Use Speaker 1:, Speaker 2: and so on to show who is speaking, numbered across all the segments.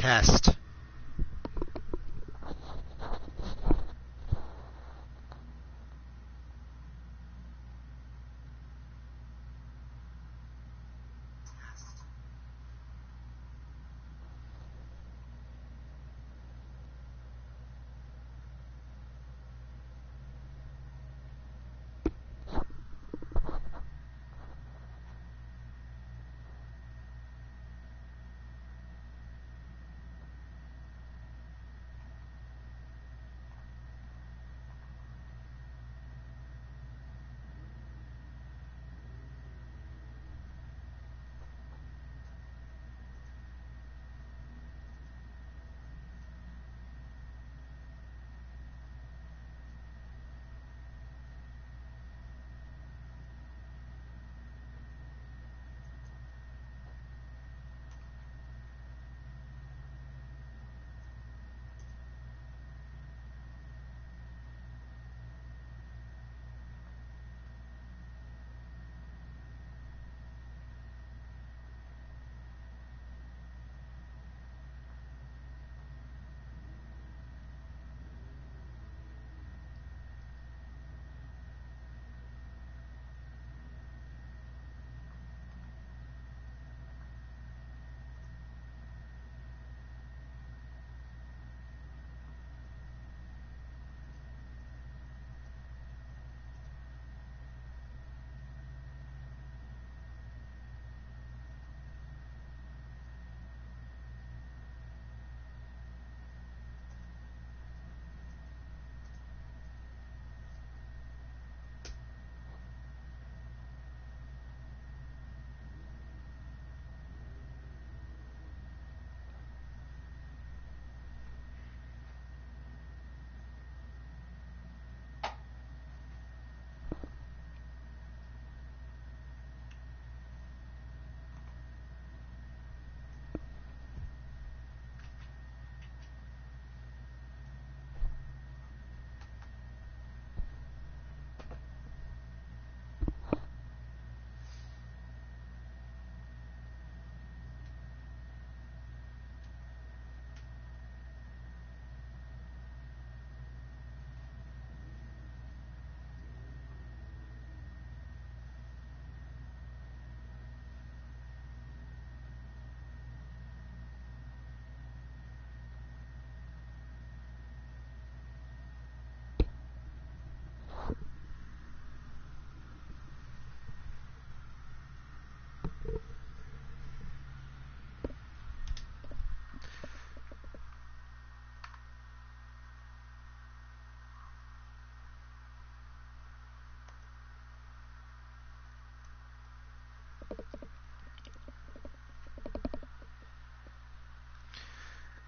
Speaker 1: Test.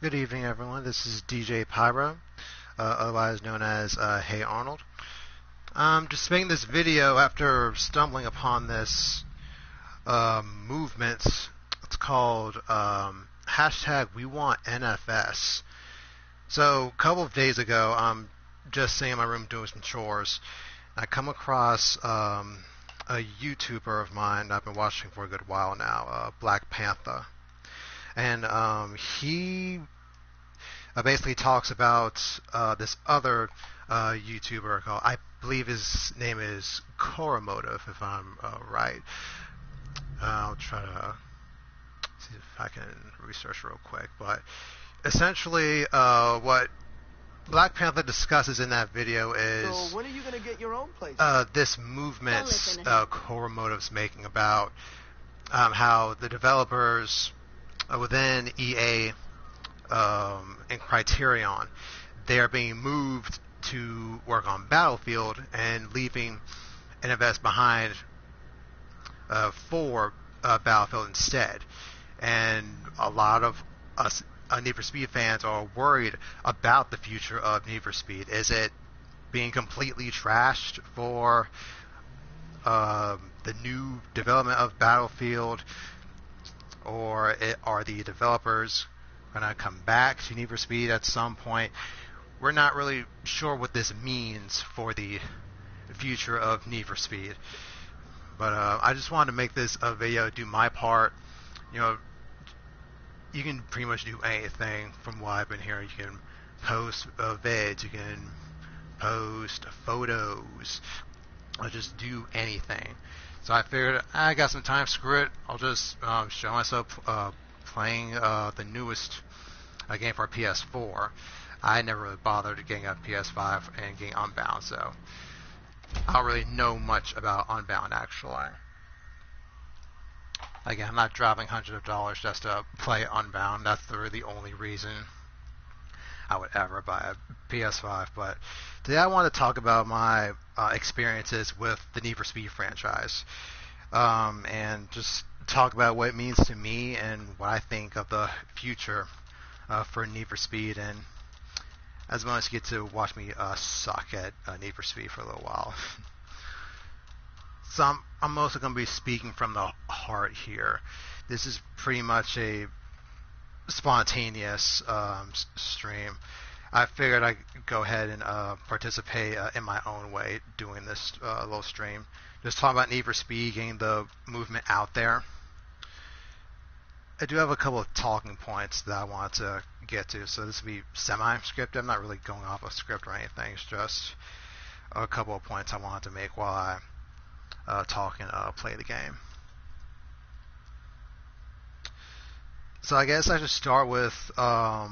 Speaker 1: Good evening, everyone. This is DJ Pyro, otherwise known as Hey Arnold. Just making this video after stumbling upon this movement. It's called hashtag We Want NFS. So a couple of days ago, I'm just sitting in my room doing some chores. I come across a YouTuber of mine I've been watching for a good while now, Black Panther. And he basically talks about this other YouTuber called, I believe his name is Koromotive, if I'm right. I'll try to see if I can research real quick. But essentially, what Black Panther discusses in that video is
Speaker 2: so when are you gonna get your own place?
Speaker 1: This movement Koromotive's making about how the developers within EA and Criterion, they are being moved to work on Battlefield and leaving NFS behind for Battlefield instead. And a lot of us Need for Speed fans are worried about the future of Need for Speed. Is it being completely trashed for the new development of Battlefield? Or are the developers going to come back to Need for Speed at some point? We're not really sure what this means for the future of Need for Speed. But I just wanted to make this a video, do my part, you can pretty much do anything from what I've been hearing. You can post vids, you can post photos, or just do anything. So I figured I got some time, screw it. I'll just show myself playing the newest game for PS4. I never really bothered getting a PS5 and getting Unbound, so I don't really know much about Unbound actually. Again, I'm not dropping hundreds of dollars just to play Unbound. That's really the only reason I would ever buy a PS5. But today I want to talk about my experiences with the Need for Speed franchise, and just talk about what it means to me and what I think of the future for Need for Speed, and as long as you get to watch me suck at Need for Speed for a little while. So I'm mostly going to be speaking from the heart here. This is pretty much a spontaneous stream. I figured I'd go ahead and participate in my own way doing this little stream. Just talking about Need for Speed, getting the movement out there. I do have a couple of talking points that I want to get to, so this will be semi-scripted. I'm not really going off a script or anything. It's just a couple of points I wanted to make while I talk and play the game. So I guess I should start with how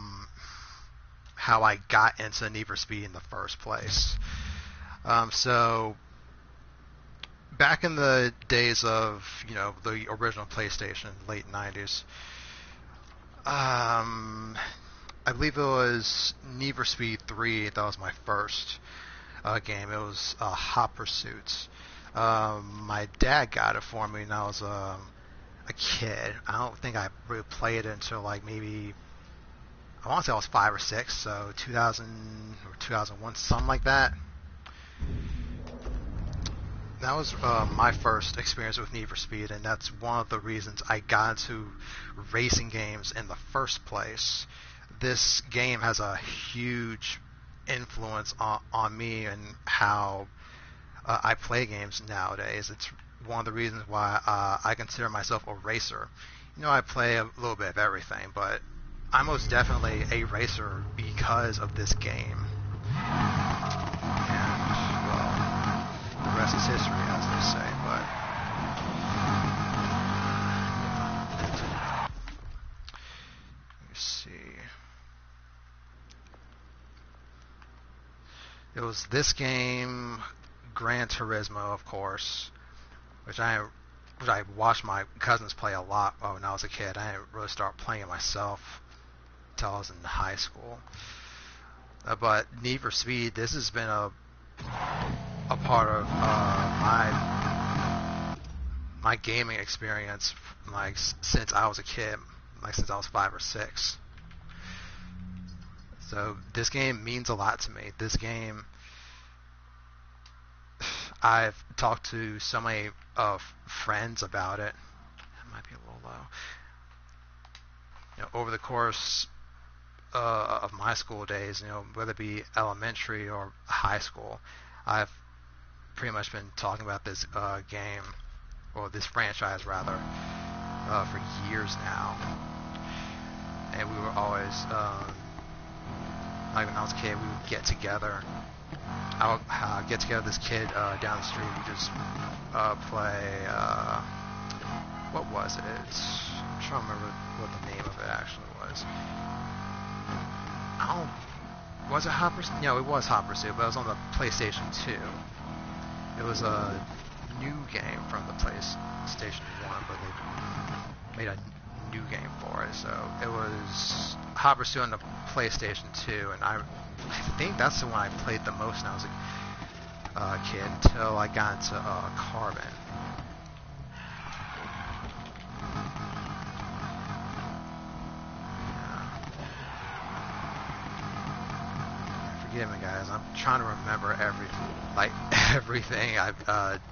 Speaker 1: I got into Need for Speed in the first place. So back in the days of, the original PlayStation, late 90s, I believe it was Need for Speed 3. That was my first game. It was Hot Pursuits. My dad got it for me when I was a kid. I don't think I really played it until like maybe, I want to say I was 5 or 6, so 2000 or 2001, something like that. That was my first experience with Need for Speed, and that's one of the reasons I got into racing games in the first place. This game has a huge influence on me and how I play games nowadays. It's one of the reasons why I consider myself a racer. I play a little bit of everything, but I'm most definitely a racer because of this game. And, well, the rest is history, as they say, but let me see. It was this game, Gran Turismo, of course, which I watched my cousins play a lot when I was a kid. I didn't really start playing it myself until I was in high school. But Need for Speed, this has been a part of my gaming experience, like since I was a kid, like since I was 5 or 6. So this game means a lot to me. This game, I've talked to so many friends about it. That might be a little low. Over the course of my school days, whether it be elementary or high school, I've pretty much been talking about this game, or this franchise rather, for years now. And we were always, like when I was a kid, we would get together. I would get together with this kid down the street. We just play, what was it? I'm trying to remember what the name of it actually was. Was it Hot Pursuit? No, it was Hot Pursuit, but it was on the PlayStation 2. It was a new game from the PlayStation 1, but they made a new game for it. So it was Hot Pursuit on the PlayStation 2, and I think that's the one I played the most when I was a kid, until I got into Carbon. Forgive me, guys. I'm trying to remember everything I've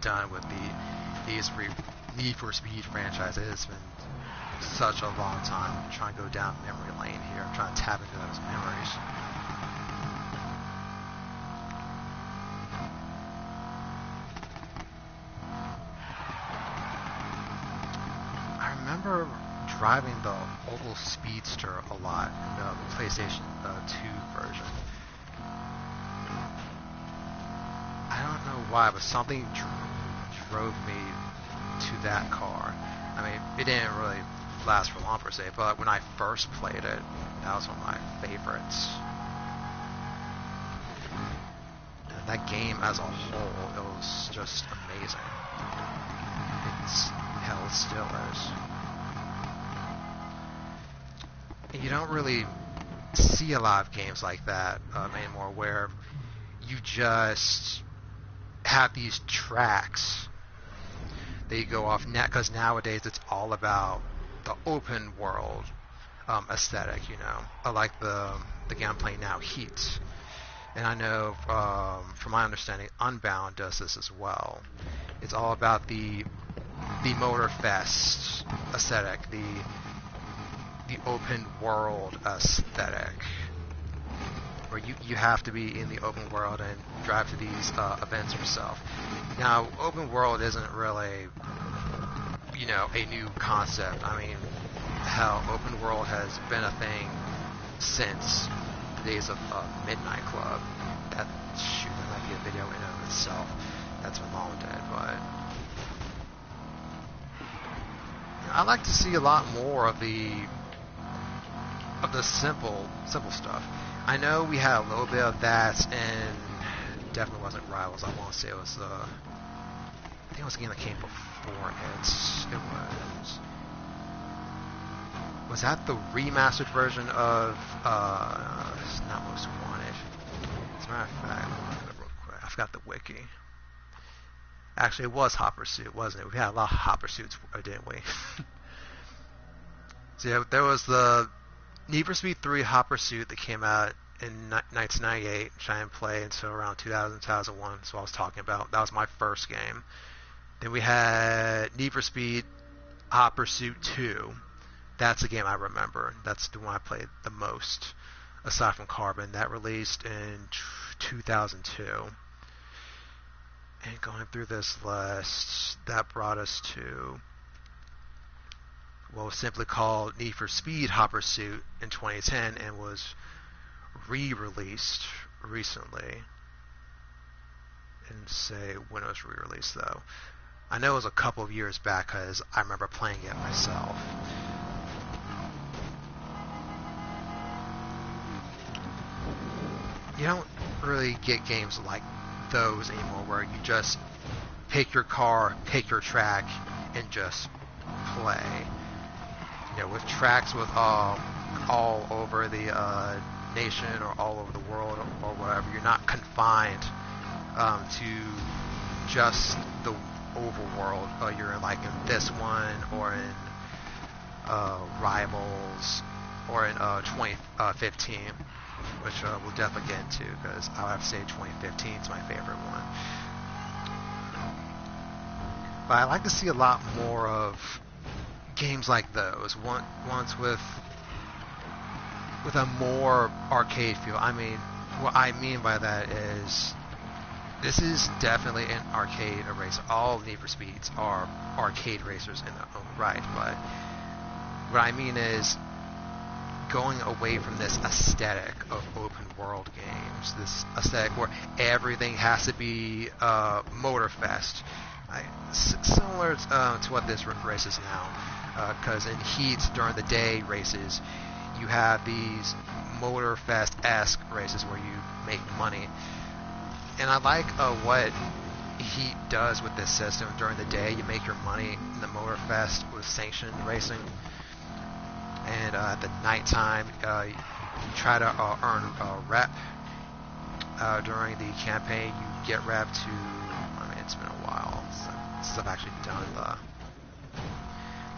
Speaker 1: done with these Need for Speed franchise. It's been such a long time. I'm trying to go down memory lane here. I'm trying to tap into those memories. I remember driving the Opel Speedster a lot in the PlayStation 2 version. I don't know why, but something drove me to that car. I mean, it didn't really last for long per se, but when I first played it, that was one of my favorites. And that game as a whole, it was just amazing. Hell, it still is. And you don't really see a lot of games like that anymore, where you just have these tracks that you go off net, because nowadays it's all about the open world aesthetic, you know, like the game I'm playing now, Heat. And I know from my understanding, Unbound does this as well. It's all about the Motorfest aesthetic, the open world aesthetic, where you have to be in the open world and drive to these events yourself. Now, open world isn't really, you know, a new concept. I mean, hell, open world has been a thing since the days of Midnight Club. That might be a video in and of itself. That's been long dead, but I like to see a lot more of the simple stuff. I know we had a little bit of that, and definitely wasn't Rivals. I want to say it was I think it was a game that came before it. Was that the remastered version of not Most Wanted? As a matter of fact, real quick, I forgot the wiki. Actually, it was Hot Pursuit, wasn't it? We had a lot of Hot Pursuits, didn't we? So yeah, there was the Need for Speed 3 Hot Pursuit that came out in 1998, which I didn't play until around 2000, 2001. That's what I was talking about. That was my first game. Then we had Need for Speed Hot Pursuit 2. That's a game I remember. That's the one I played the most, aside from Carbon. That released in 2002. And going through this list, that brought us to what was simply called Need for Speed Hot Pursuit in 2010 and was re-released recently. And say when it was re-released, though. I know it was a couple of years back because I remember playing it myself. You don't really get games like those anymore, where you just pick your car, pick your track, and just play. You know, with tracks with all over the nation or all over the world or whatever, you're not confined to just the overworld. You're in, like, in this one, or in Rivals, or in 2015. Which we'll definitely get into, because I would have to say 2015 is my favorite one. But I like to see a lot more of games like those, ones with a more arcade feel. I mean, what I mean by that is, this is definitely an arcade racer. All Need for Speeds are arcade racers in their own right, but what I mean is going away from this aesthetic of open world games, this aesthetic where everything has to be Motorfest, similar to what this race is now, because in Heat during the day races you have these Motorfest-esque races where you make money, and I like what Heat does with this system. During the day you make your money in the Motorfest with sanctioned racing, and at the nighttime, you try to earn rep. During the campaign, you get rep to, I mean, it's been a while since I've actually done the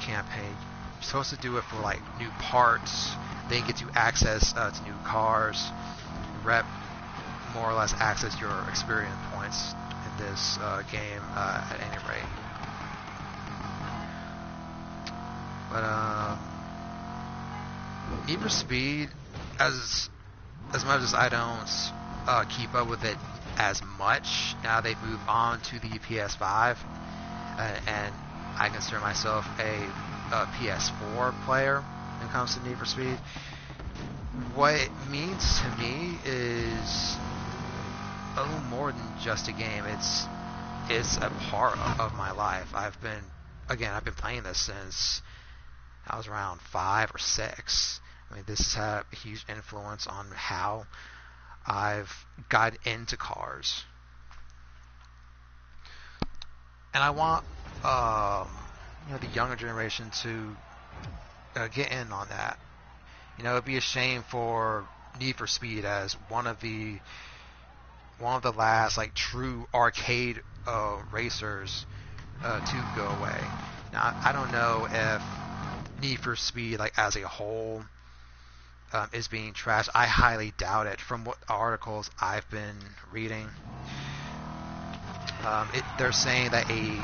Speaker 1: campaign. You're supposed to do it for, like, new parts. Then it gets you access to new cars. Rep, more or less, access your experience points in this game at any rate. But, Need for Speed, as much as I don't keep up with it as much, now they've moved on to the PS5, and I consider myself a PS4 player when it comes to Need for Speed. What it means to me is more than just a game. It's a part of my life. I've been playing this since I was around 5 or 6. I mean, this has had a huge influence on how I've got into cars. And I want the younger generation to get in on that. It'd be a shame for Need for Speed as one of the last like true arcade racers to go away. Now, I don't know if Need for Speed, like as a whole, is being trashed. I highly doubt it. From what articles I've been reading, they're saying that a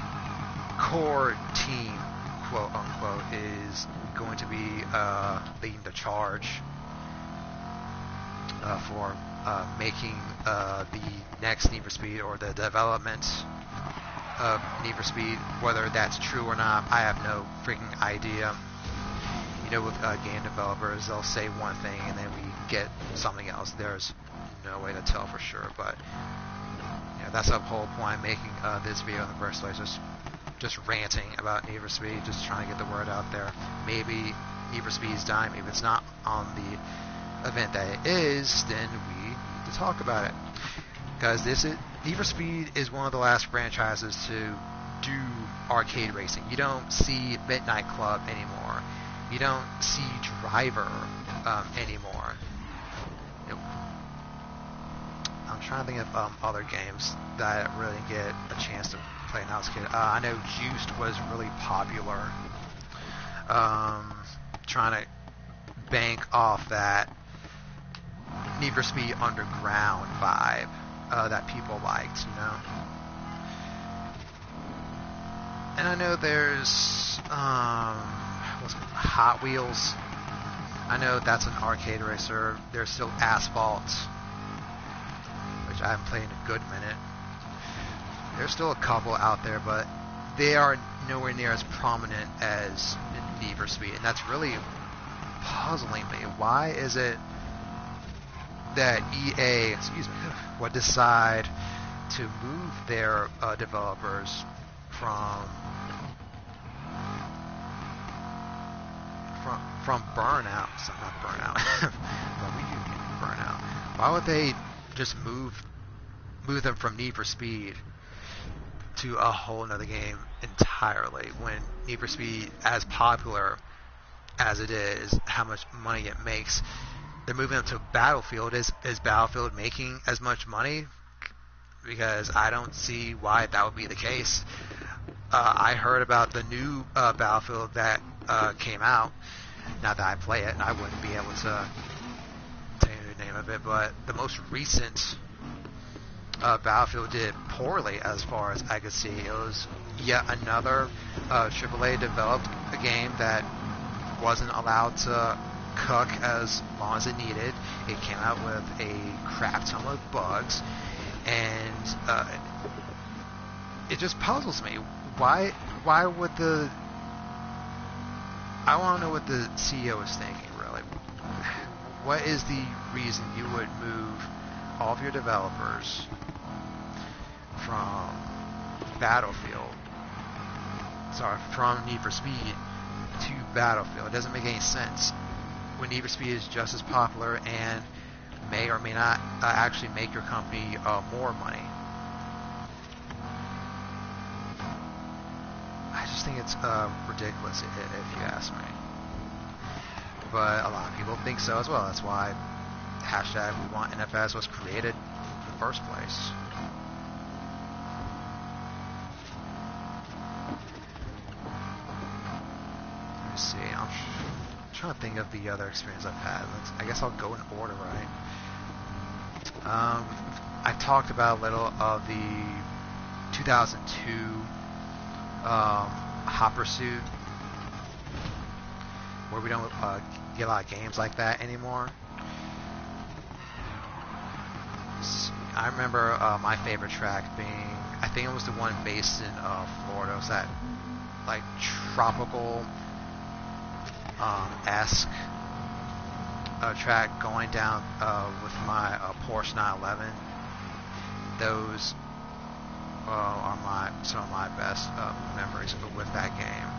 Speaker 1: core team, quote unquote, is going to be leading the charge for making the next Need for Speed, or the development of Need for Speed. Whether that's true or not, I have no freaking idea. With game developers, they'll say one thing and then we get something else. There's no way to tell for sure, but that's the whole point of making this video in the first place. Just ranting about Need for Speed, just trying to get the word out there. Maybe Need for Speed's dying, maybe it's not on the event that it is, then we need to talk about it. Because Need for Speed is one of the last franchises to do arcade racing. You don't see Midnight Club anymore. You don't see Driver anymore. I'm trying to think of other games that I really didn't get a chance to play when I was a kid. I know Juiced was really popular. Trying to bank off that Need for Speed Underground vibe that people liked, And I know there's Hot Wheels. I know that's an arcade racer. There's still Asphalt, which I haven't played in a good minute. There's still a couple out there, but they are nowhere near as prominent as Need for Speed, and that's really puzzling me. Why is it that EA, would decide to move their developers from Burnout? So not Burnout. But we do get Burnout. Why would they just move them from Need for Speed to a whole nother game entirely, when Need for Speed, as popular as it is, how much money it makes, they're moving them to Battlefield? Is Battlefield making as much money? Because I don't see why that would be the case. I heard about the new Battlefield that came out. Not that I play it, and I wouldn't be able to tell you the name of it, but the most recent Battlefield did poorly as far as I could see. It was yet another AAA developed game that wasn't allowed to cook as long as it needed. It came out with a crap ton of bugs, and it just puzzles me. Why would I want to know what the CEO is thinking, really. What is the reason you would move all of your developers from from Need for Speed to Battlefield? It doesn't make any sense when Need for Speed is just as popular and may or may not actually make your company more money. I just think it's ridiculous, if you ask me. But a lot of people think so as well. That's why hashtag We Want NFS was created in the first place. Let me see. I'm trying to think of the other experience I've had. I guess I'll go in order, right? I talked about a little of the 2002 Hot Pursuit, where we don't get a lot of games like that anymore. I remember my favorite track being, I think it was the one based in Florida. It was that like tropical esque track going down with my Porsche 911. Those are some of my best memories with that game.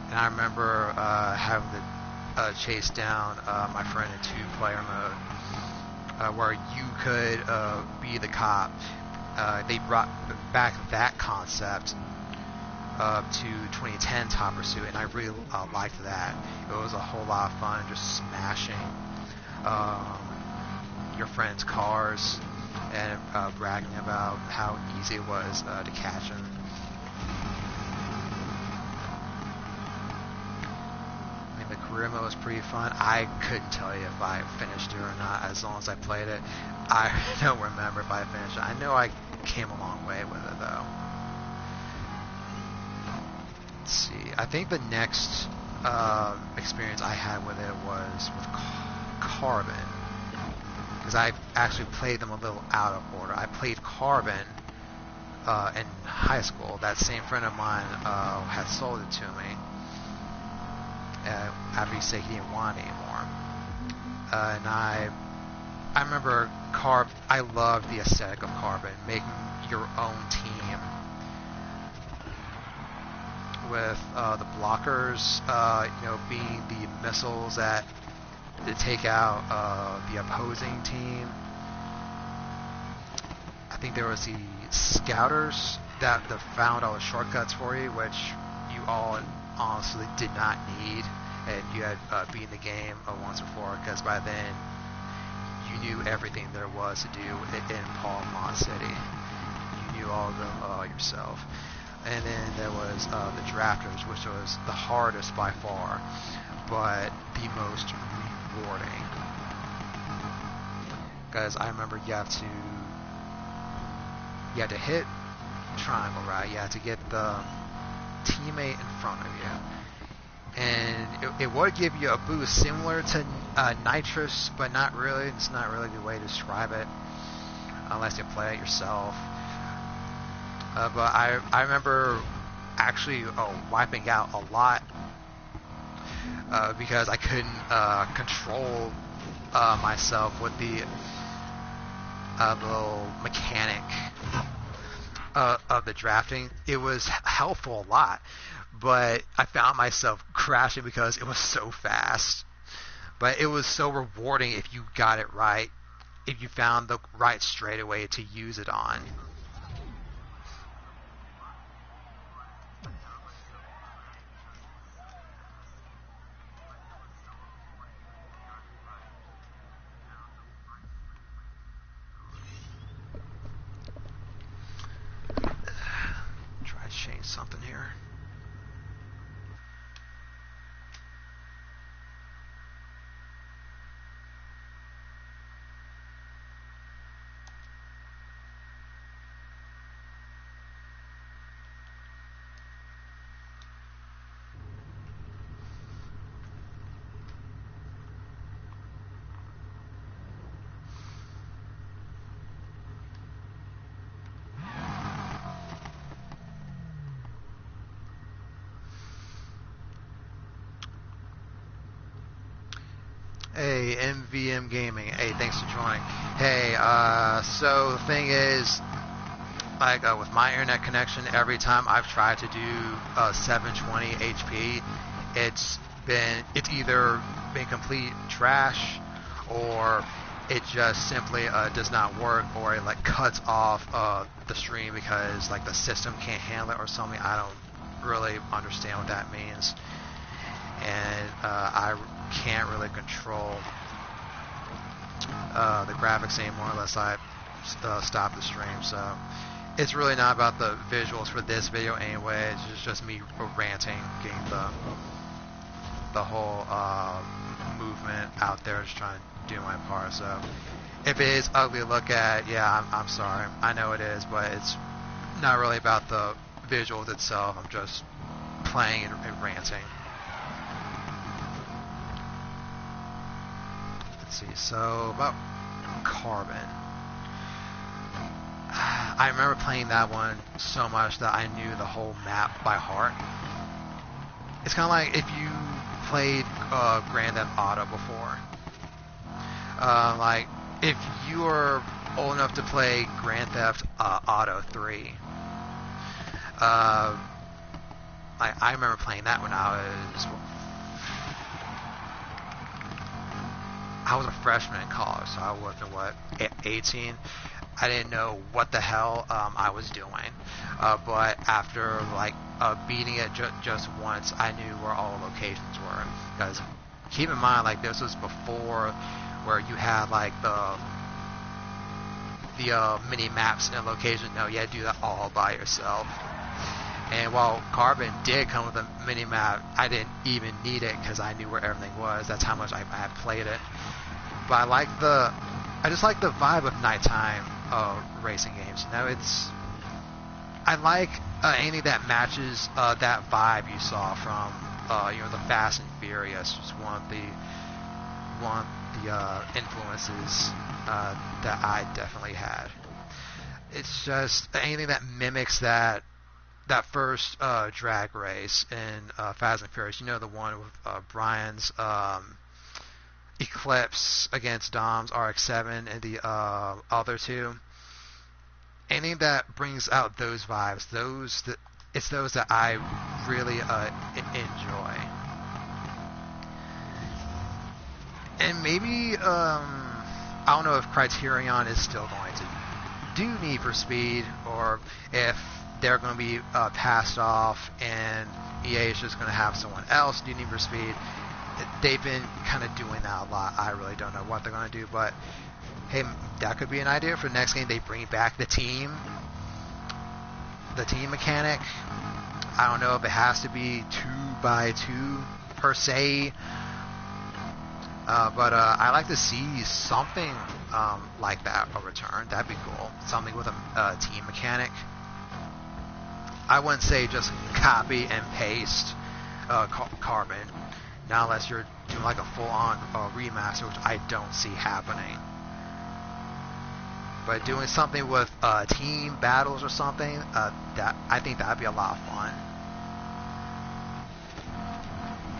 Speaker 1: And I remember having to chase down my friend in 2-player mode, where you could be the cop. They brought back that concept to 2010 Top Pursuit, and I really liked that. It was a whole lot of fun just smashing your friends' cars and bragging about how easy it was to catch them. I mean, the career mode was pretty fun. I couldn't tell you if I finished it or not as long as I played it. I don't remember if I finished it. I know I came a long way with it though. Let's see. I think the next experience I had with it was with Carbon, because I actually played them a little out of order. I played Carbon in high school. That same friend of mine had sold it to me after he said he didn't want it anymore. And I remember I loved the aesthetic of Carbon, making your own team with the blockers, being the missiles that take out the opposing team. I think there was the scouters that found all the shortcuts for you, which you all honestly did not need, and you had beaten the game once before, because by then you knew everything there was to do in Palmont City. You knew all of them yourself. And then there was the drafters, which was the hardest by far, but the most rewarding. Because I remember you had to hit triangle, right? You had to get the teammate in front of you, and it would give you a boost similar to nitrous, but not really. It's not really a good way to describe it unless you play it yourself. But I remember actually wiping out a lot because I couldn't control myself with the little mechanic of the drafting. It was helpful a lot, but I found myself crashing because it was so fast. But it was so rewarding if you got it right, if you found the right straightaway to use it on. Change something here. Hey, MVM Gaming. Hey, thanks for joining. Hey, so the thing is, like with my internet connection, every time I've tried to do 720 HP, it's either been complete trash, or it just simply does not work, or it like cuts off the stream because like the system can't handle it or something. I don't really understand what that means, and I can't really control the graphics anymore unless I stop the stream. So it's really not about the visuals for this video anyway. It's just me ranting, getting the whole movement out there, just trying to do my part. So if it is ugly to look at, yeah, I'm sorry. I know it is, but it's not really about the visuals itself. I'm just playing and ranting. Let's see, so about Carbon. I remember playing that one so much that I knew the whole map by heart. it's kind of like if you played Grand Theft Auto before. Like, if you were old enough to play Grand Theft Auto 3, I remember playing that when I was a freshman in college, so I wasn't, 18? I didn't know what the hell I was doing. But after, beating it just once, I knew where all the locations were. Because, keep in mind, this was before where you had, the mini-maps and locations. No, you had to do that all by yourself. And while Carbon did come with a mini-map, I didn't even need it because I knew where everything was. That's how much I had played it. But I just like the vibe of nighttime racing games. I like anything that matches that vibe you saw from the Fast and Furious. It's one of the influences that I definitely had. It's just anything that mimics that first drag race in Fast and Furious. The one with Brian's Eclipse against Dom's RX-7 and the other two. Anything that brings out those vibes, it's those that I really enjoy. And maybe I don't know if Criterion is still going to do Need for Speed, or if they're going to be passed off and EA is just going to have someone else do Need for Speed. They've been kind of doing that a lot. I really don't know what they're going to do, but hey, that could be an idea for the next game. They bring back the team mechanic. I don't know if it has to be 2x2 per se, but I'd like to see something like that a return. That'd be cool. Something with a team mechanic. I wouldn't say just copy and paste Carbon, not unless you're doing a full-on remaster, which I don't see happening. But doing something with team battles or something, I think that'd be a lot of fun.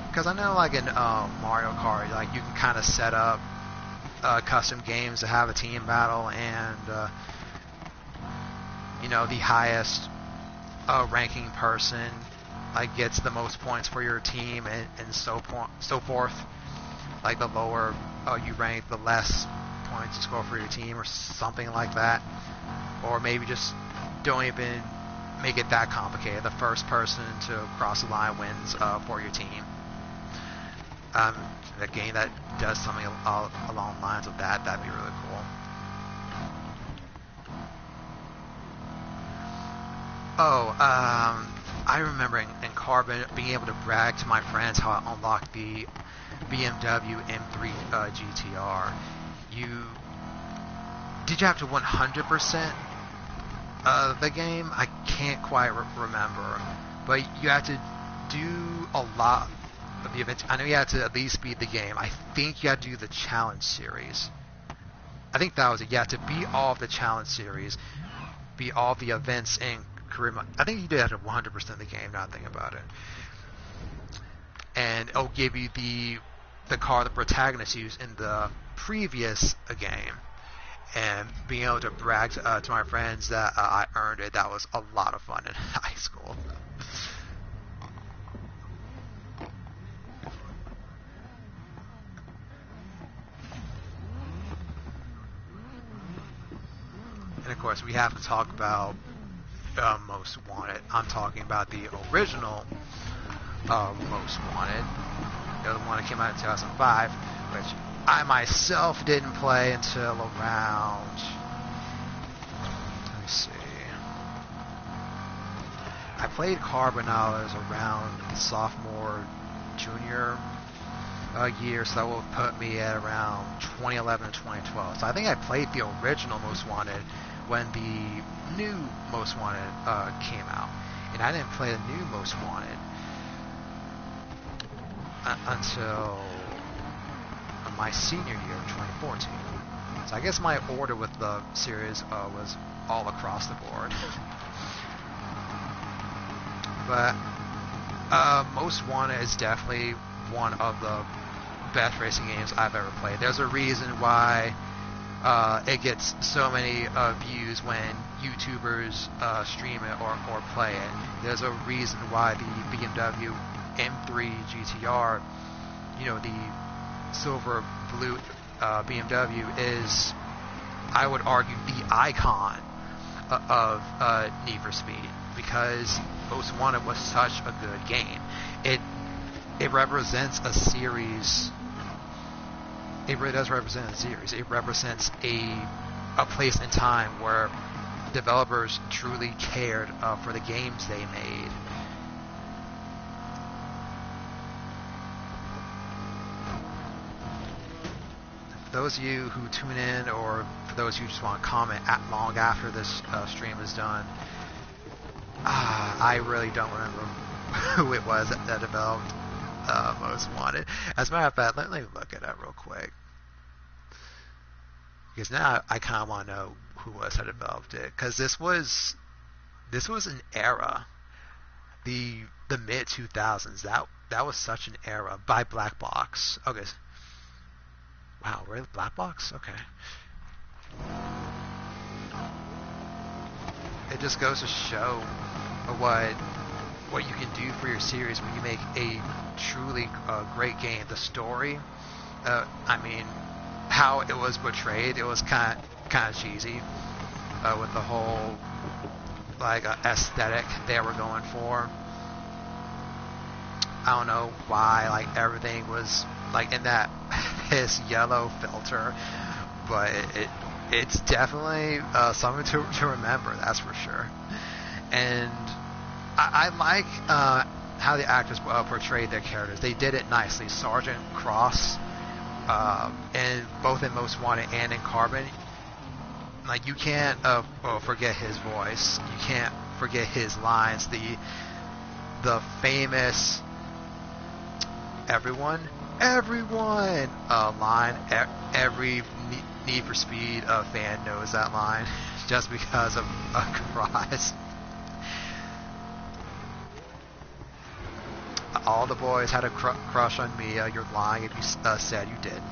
Speaker 1: Because I know, in Mario Kart, you can kind of set up custom games to have a team battle, and the highest ranking person gets the most points for your team, and so forth. The lower you rank, the less points you score for your team, or something like that. Or maybe just don't even make it that complicated. The first person to cross the line wins for your team. A game that does something along the lines of that, that'd be really cool. I remember in Carbon being able to brag to my friends how I unlocked the BMW M3 GTR. Did you have to 100% the game? I can't quite remember, but you had to do a lot of the events. I know you had to at least beat the game. I think you had to do the challenge series. I think that was it. You had to beat all of the challenge series, beat all of the events in career mode. I think you did have to 100% of the game, now thinking about it. And it'll give you the car the protagonist used in the previous game. And being able to brag to my friends that I earned it, that was a lot of fun in high school. And of course, we have to talk about Most Wanted. I'm talking about the original Most Wanted, the one that came out in 2005, which I myself didn't play until around, let me see, I played Carbon around the sophomore, junior year, so that will put me at around 2011 and 2012. So I think I played the original Most Wanted when the new Most Wanted came out, and I didn't play the new Most Wanted until my senior year of 2014. So I guess my order with the series was all across the board. But Most Wanted is definitely one of the best racing games I've ever played. There's a reason why it gets so many views when YouTubers stream it or play it. There's a reason why the BMW M3 GTR, the silver blue BMW is, I would argue, the icon of Need for Speed, because Most Wanted was such a good game. It represents a series. It really does represent a series. It represents a place in time where developers truly cared for the games they made. For those of you who tune in, or for those who just want to comment long after this stream is done, I really don't remember who it was that developed Most Wanted. As a matter of fact, let me look at that real quick, because now I kind of want to know who was that developed it, because this was an era, the mid 2000s. That was such an era by Black Box. Okay. Wow, really? Black Box? Okay. It just goes to show what you can do for your series when you make a truly great game. The story, I mean, how it was portrayed, it was kind of cheesy with the whole aesthetic they were going for. I don't know why everything was in that piss yellow filter, but it's definitely something to remember, that's for sure. And I like how the actors portrayed their characters. They did it nicely. Sergeant Cross, and both in Most Wanted and in Carbon, you can't forget his voice. You can't forget his lines. The famous everyone line. Every Need for Speed fan knows that line just because of Cross. All the boys had a crush on me. You're lying if you said you did.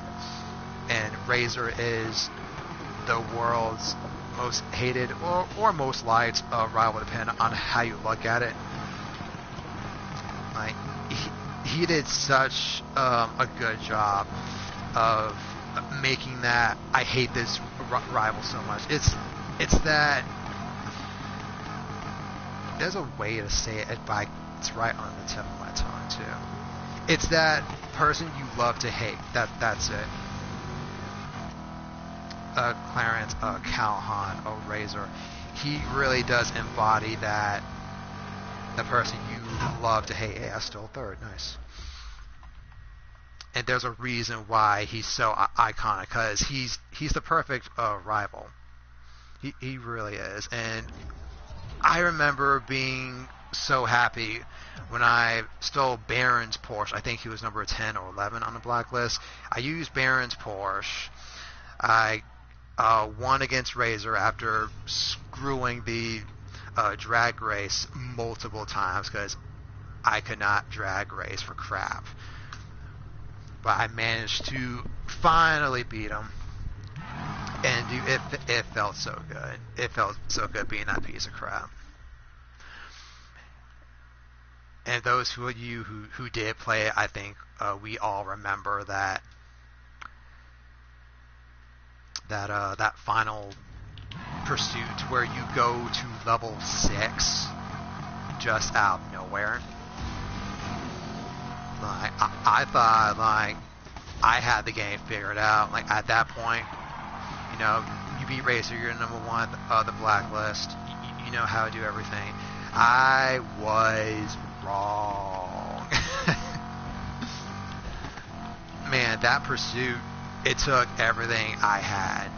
Speaker 1: And Razor is the world's most hated or most liked rival, depending on how you look at it. He did such a good job of making that I hate this rival so much. It's that, there's a way to say it, but it's right on the tip of my tongue too. It's that person you love to hate. That's it. Clarence Calhoun, Razor, he really does embody that. The person you love to hate. Hey, I stole third. Nice. And there's a reason why he's so iconic, because he's the perfect rival. He really is. And I remember being so happy when I stole Baron's Porsche. I think he was number 10 or 11 on the blacklist. I used Baron's Porsche. I won against Razor after screwing the drag race multiple times, because I could not drag race for crap. But I managed to finally beat him, and dude, it felt so good. It felt so good being that piece of crap. And those of you who did play it, I think we all remember that final pursuit where you go to level 6 just out of nowhere. I thought I had the game figured out. At that point, you beat Racer, you're number 1 of the blacklist. You know how to do everything. I was wrong. Man, that pursuit, it took everything I had.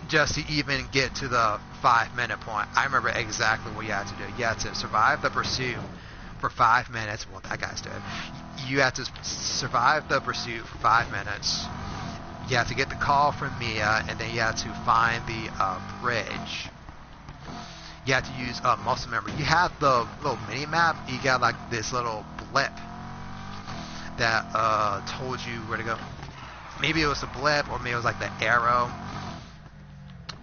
Speaker 1: Just to even get to the 5-minute point. I remember exactly what you had to do. You had to survive the pursuit for 5 minutes. Well, that guy's dead. You have to survive the pursuit for 5 minutes. You have to get the call from Mia, and then you have to find the bridge. you had to use muscle memory. You had the little mini map. You got like this little blip that told you where to go. Maybe it was a blip, or maybe it was like the arrow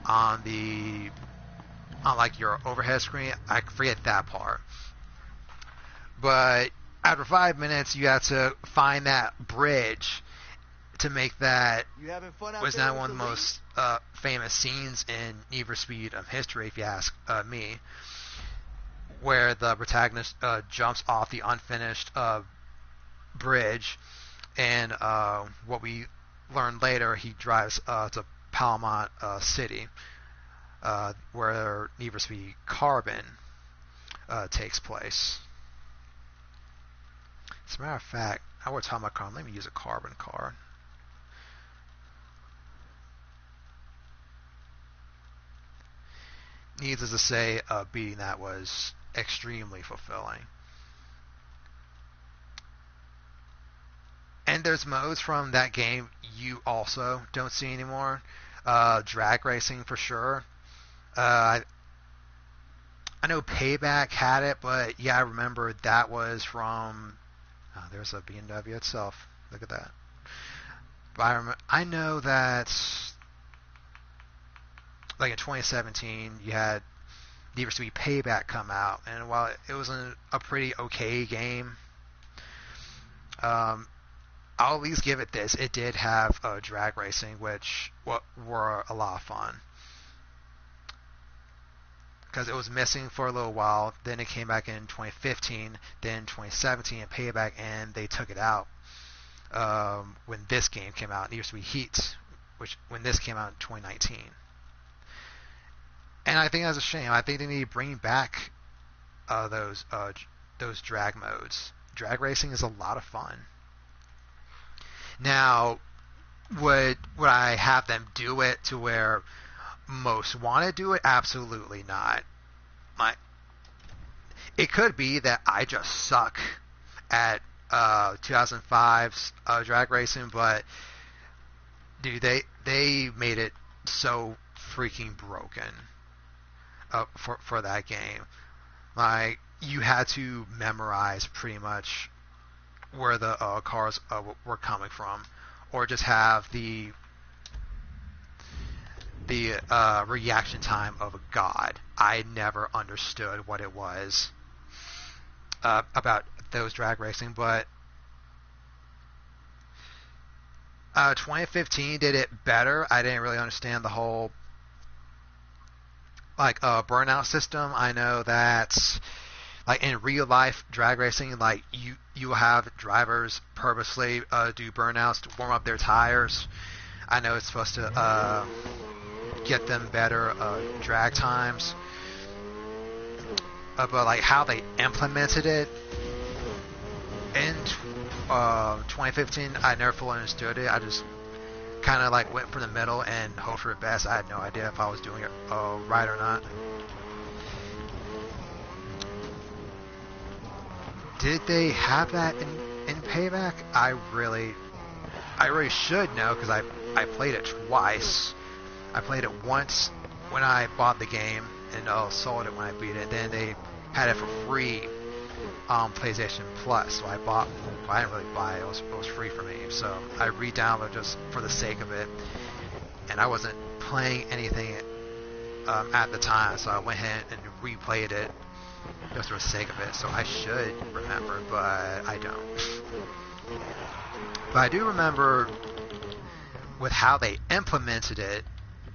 Speaker 1: on like your overhead screen. I forget that part. But after 5 minutes, you had to find that bridge to make that. Was now one of the most famous scenes in Need for Speed history, if you ask me, where the protagonist jumps off the unfinished bridge, and what we learned later, he drives to Palmont City, where Need for Speed Carbon takes place. As a matter of fact, I was talking about Carbon. Let me use a Carbon card. Needless to say, beating that was extremely fulfilling. And there's modes from that game you also don't see anymore. Drag racing for sure. I know Payback had it, but yeah, I remember that was from. Oh, there's a BMW itself. Look at that. But I know that, like in 2017, you had Need for Speed Payback come out, and while it was a pretty okay game, I'll at least give it this. It did have drag racing, which were a lot of fun. Because it was missing for a little while, then it came back in 2015, then 2017 Payback, and they took it out when this game came out. It used to be Heat, when this came out in 2019. And I think that's a shame. I think they need to bring back those drag modes. Drag racing is a lot of fun. Now, would I have them do it to where most want to do it? Absolutely not. It could be that I just suck at 2005's drag racing, but dude, they made it so freaking broken for that game. Like, you had to memorize pretty much where the cars were coming from, or just have the reaction time of a god. I never understood what it was about those drag racing, but 2015 did it better. I didn't really understand the whole burnout system. I know that like in real life drag racing, like you have drivers purposely do burnouts to warm up their tires. I know it's supposed to get them better drag times, but like how they implemented it in 2015, I never fully understood it. I just kind of like went for the middle and hoped for the best. I had no idea if I was doing it right or not. Did they have that in Payback? I really should know, because I played it twice. I played it once when I bought the game, and sold it when I beat it. Then they had it for free on PlayStation Plus, so I didn't really buy it. It was free for me, so I re-downloaded just for the sake of it. And I wasn't playing anything at the time, so I went ahead and replayed it just for the sake of it. So I should remember, but I don't. But I do remember with how they implemented it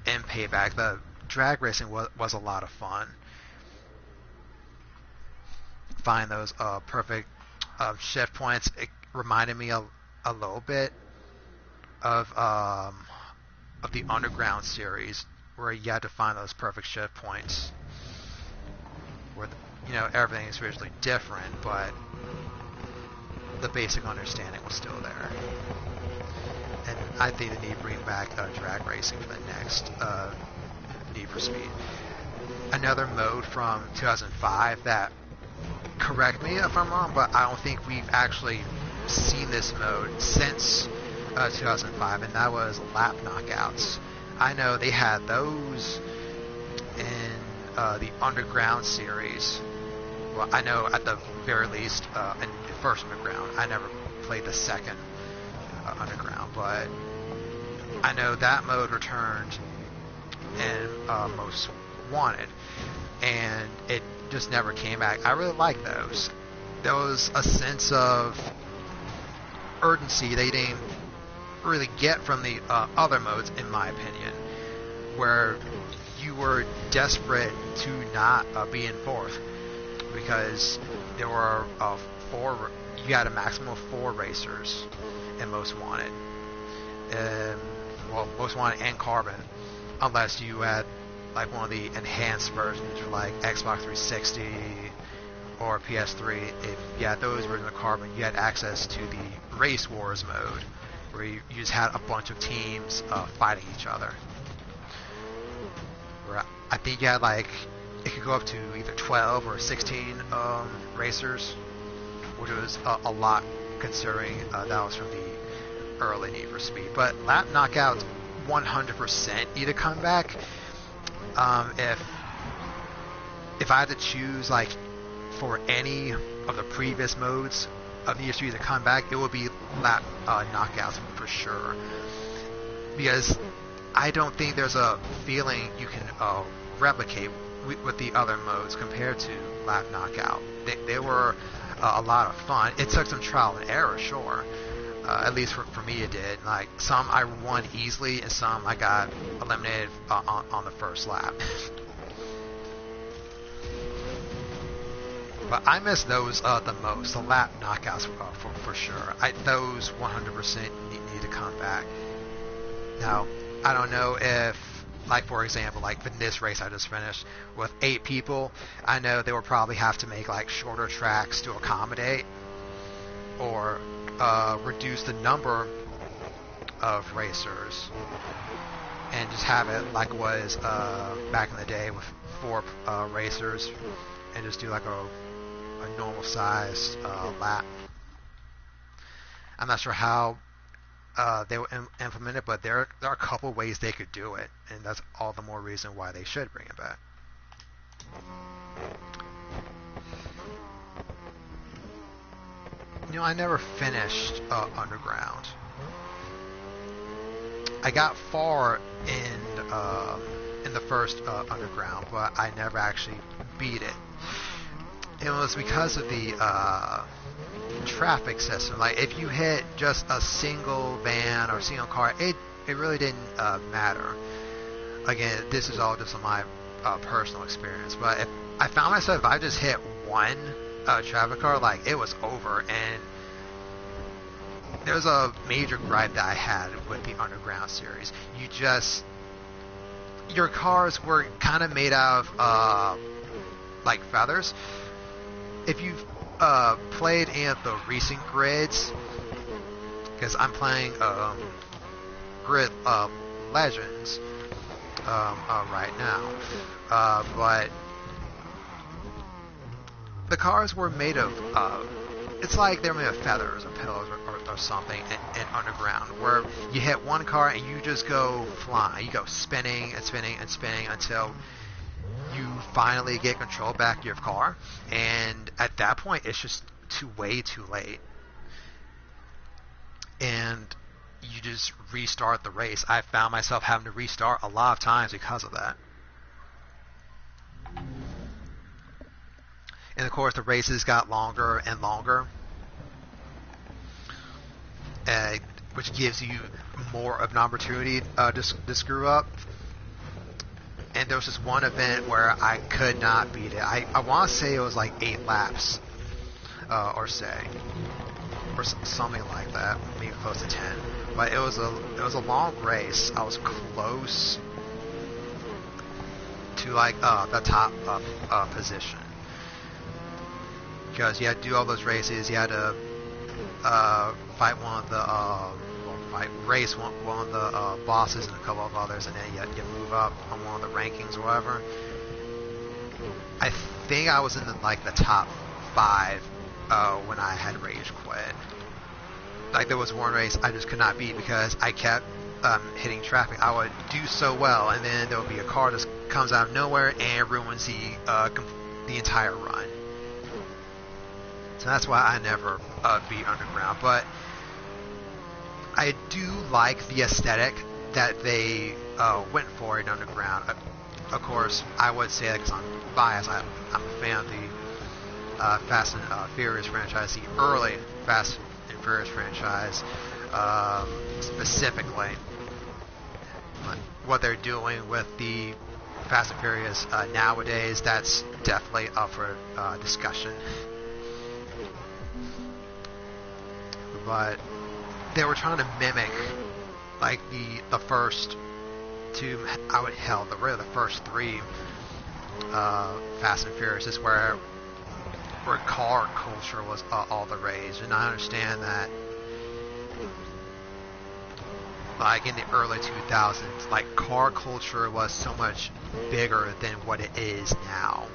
Speaker 1: in Payback, the drag racing was a lot of fun. Find those perfect shift points. It reminded me a little bit of the Underground series, where you had to find those perfect shift points, where everything is visually different, but the basic understanding was still there. And I think they need to bring back drag racing for the next Need for Speed. Another mode from 2005 that, correct me if I'm wrong, but I don't think we've actually seen this mode since 2005, and that was lap knockouts. I know they had those in the Underground series. Well, I know at the very least in the first Underground. I never played the second Underground, but I know that mode returned in Most Wanted, and it just never came back. I really like those. There was a sense of urgency they didn't really get from the other modes, in my opinion, where you were desperate to not be in fourth, because there were you had a maximum of 4 racers in Most Wanted. Well, Most Wanted and Carbon, unless you had like one of the enhanced versions for like Xbox 360 or PS3. If you had those versions of Carbon, you had access to the Race Wars mode, where you just had a bunch of teams fighting each other. Where I think you had like, it could go up to either 12 or 16 racers, which was a lot considering that was from the early Need for Speed. But lap knockouts 100% need to come back. If I had to choose like for any of the previous modes of Need for Speed to come back, it would be lap knockouts for sure, because I don't think there's a feeling you can replicate with the other modes compared to lap knockout. They were a lot of fun. It took some trial and error, sure. At least for me it did. Like, some I won easily, and some I got eliminated on the first lap. But I miss those the most, the lap knockouts for sure. Those 100% need to come back. Now, I don't know if, like, for example, like in this race I just finished with 8 people, I know they will probably have to make like shorter tracks to accommodate, or reduce the number of racers, and just have it like it was back in the day with 4 racers, and just do like a normal sized lap. I'm not sure how they will implement it, but there are a couple ways they could do it, and that's all the more reason why they should bring it back. You know, I never finished Underground. I got far in the first Underground, but I never actually beat it. It was because of the traffic system. Like, if you hit just a single van or single car, it really didn't matter. Again, this is all just on my personal experience, but if I found myself, if I just hit one traffic car, like, it was over. And there's a major gripe that I had with the Underground series. Your cars were kind of made out of like feathers. If you've played in the recent grids, because I'm playing Grid Legends right now, but the cars were made of it's like they're made of feathers or pillows or something in Underground, where you hit one car and you just go flying. You go spinning and spinning and spinning until you finally get control back of your car, and at that point it's just way too late, and you just restart the race. I found myself having to restart a lot of times because of that. And of course the races got longer and longer, which gives you more of an opportunity to screw up. And there was this one event where I could not beat it. I want to say it was like 8 laps, or something like that, maybe close to 10. But it was a long race. I was close to like the top position, because you had to do all those races. You had to fight one of the race one of the bosses and a couple of others, and then you move up on one of the rankings or whatever. I think I was in the top 5 when I had rage quit. Like, there was one race I just could not beat because I kept hitting traffic, I would do so well, and then there would be a car that comes out of nowhere and ruins the entire run. So that's why I never beat Underground. But I do like the aesthetic that they went for in Underground. Of course, I would say that because I'm biased. I'm a fan of the Fast and Furious franchise, the early Fast and Furious franchise specifically. What they're doing with the Fast and Furious nowadays, that's definitely up for discussion. But they were trying to mimic like the first two, the first three Fast and Furious is where car culture was all the rage, and I understand that. Like in the early 2000s, like car culture was so much bigger than what it is now,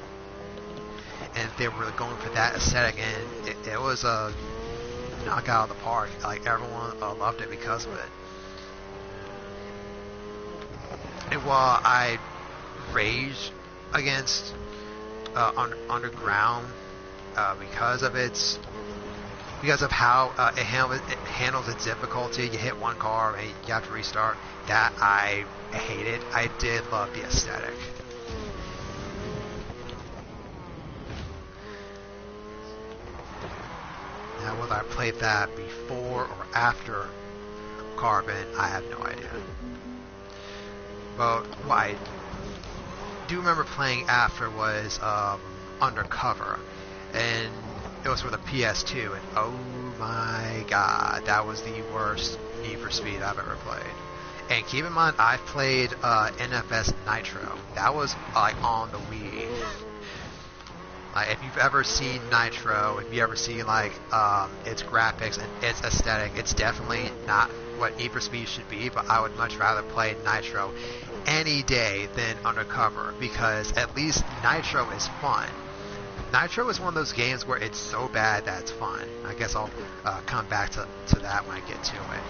Speaker 1: and they were going for that aesthetic, and it was a knockout of the park. Like everyone loved it because of it. And while I raged against Underground because of how it handles its difficulty, you hit one car and you have to restart. That I hated. I did love the aesthetic. Now, whether I played that before or after Carbon, I have no idea. But what I do remember playing after was Undercover, and it was for the PS2, and oh my god, that was the worst Need for Speed I've ever played. And keep in mind, I've played NFS Nitro. That was like on the Wii. Like, if you've ever seen Nitro, if you ever see like its graphics and its aesthetic, it's definitely not what Need for Speed should be. But I would much rather play Nitro any day than Undercover, because at least Nitro is fun. Nitro is one of those games where it's so bad that it's fun. I guess I'll come back to that when I get to it.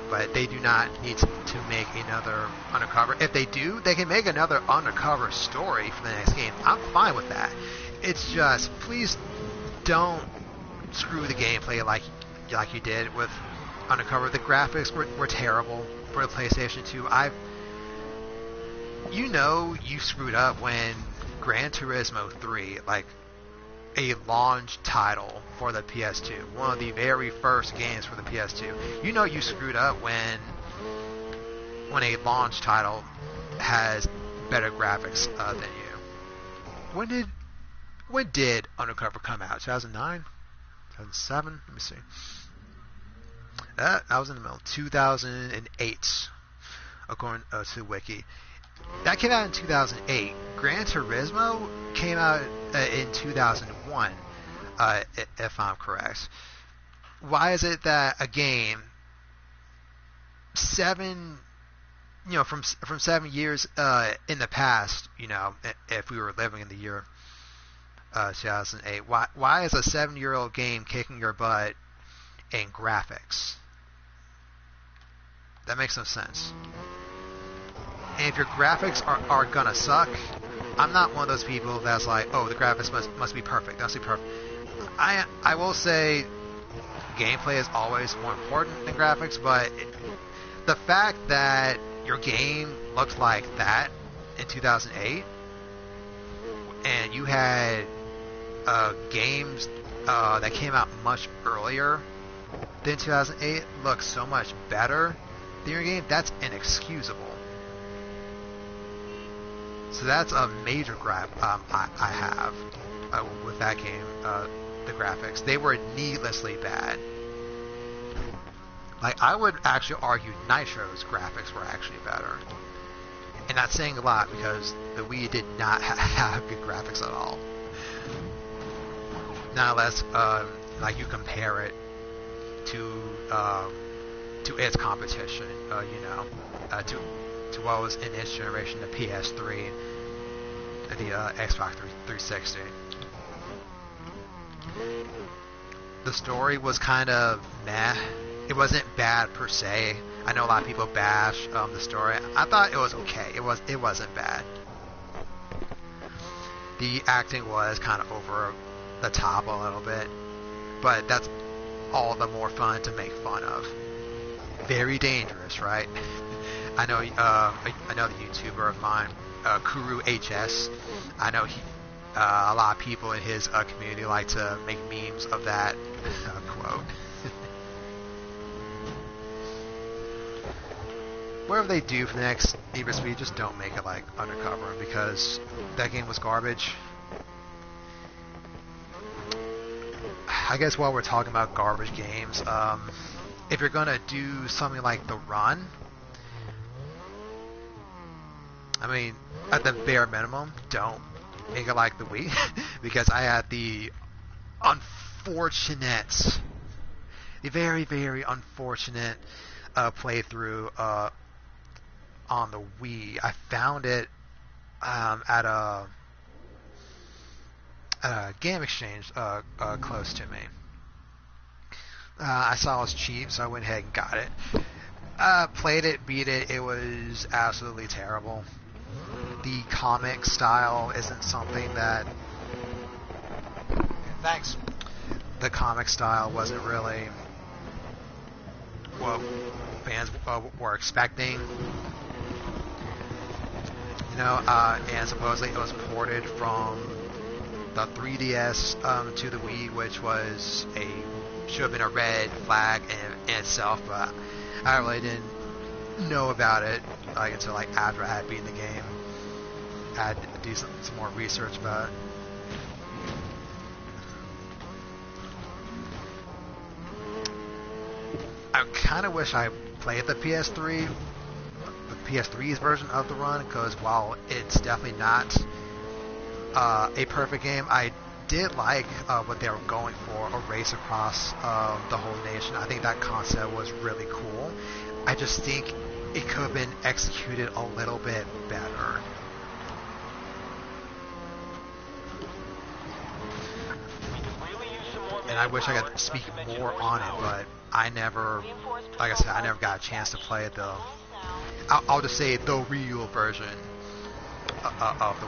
Speaker 1: But they do not need to make another Undercover. If they do, they can make another Undercover story for the next game. I'm fine with that. It's just, please don't screw the gameplay like you did with Undercover. The graphics were terrible for the PlayStation 2. You screwed up when Gran Turismo 3, like a launch title for the PS2, one of the very first games for the PS2. You screwed up when a launch title has better graphics than you. When did Undercover come out? 2009? 2007? Let me see. That was in the middle. 2008, according to Wiki. That came out in 2008. Gran Turismo came out in 2001, if I'm correct. Why is it that a game from 7 years in the past, if we were living in the year 2008, why is a 7-year-old game kicking your butt in graphics? That makes no sense. And if your graphics are gonna suck, I'm not one of those people that's like, oh, the graphics must be perfect. Must be perfect. I will say gameplay is always more important than graphics, but the fact that your game looked like that in 2008, and you had games that came out much earlier than 2008 look so much better than your game, that's inexcusable. So that's a major gripe I have with that game. The graphics, they were needlessly bad. Like, I would actually argue Nitro's graphics were actually better. And that's saying a lot, because the Wii did not have good graphics at all. Now unless you compare it to its competition, to what was in its generation, the PS3, the Xbox 360. The story was kind of meh. It wasn't bad per se. I know a lot of people bash the story. I thought it was okay. It wasn't bad. The acting was kind of over the top a little bit, but that's all the more fun to make fun of. Very dangerous, right? I know the YouTuber of mine, Kuru HS. I know a lot of people in his community like to make memes of that quote. Whatever they do for the next Need for Speed, just don't make it like Undercover, because that game was garbage. I guess while we're talking about garbage games, if you're gonna do something like the Run, I mean, at the bare minimum, don't make it like the Wii, because I had the very, very unfortunate playthrough on the Wii. I found it at a game exchange close to me. I saw it was cheap, so I went ahead and got it. Played it, beat it. It was absolutely terrible. The comic style isn't something that... Thanks. The comic style wasn't really what fans were expecting. And supposedly it was ported from the 3DS to the Wii, which should have been a red flag in itself, but I really didn't know about it until after I had beaten the game. I had to do some more research about it. I kind of wish I played the PS3's version of the Run, because while it's definitely not a perfect game, I did like what they were going for, a race across the whole nation. I think that concept was really cool. I just think it could have been executed a little bit better. And I wish I could speak more on it, but I never got a chance to play it though. I'll just say the real version of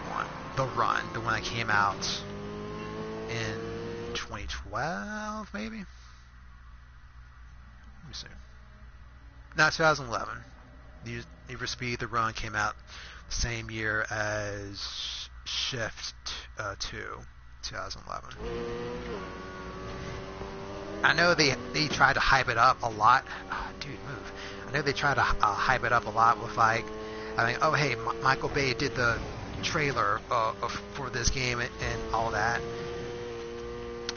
Speaker 1: the Run, the one that came out in 2012, maybe? Let me see. No, 2011. Need for Speed, the Run came out the same year as Shift 2, 2011. I know they tried to hype it up a lot. Oh, dude, move. I know they tried to hype it up a lot with oh hey, Michael Bay did the trailer for this game and all that.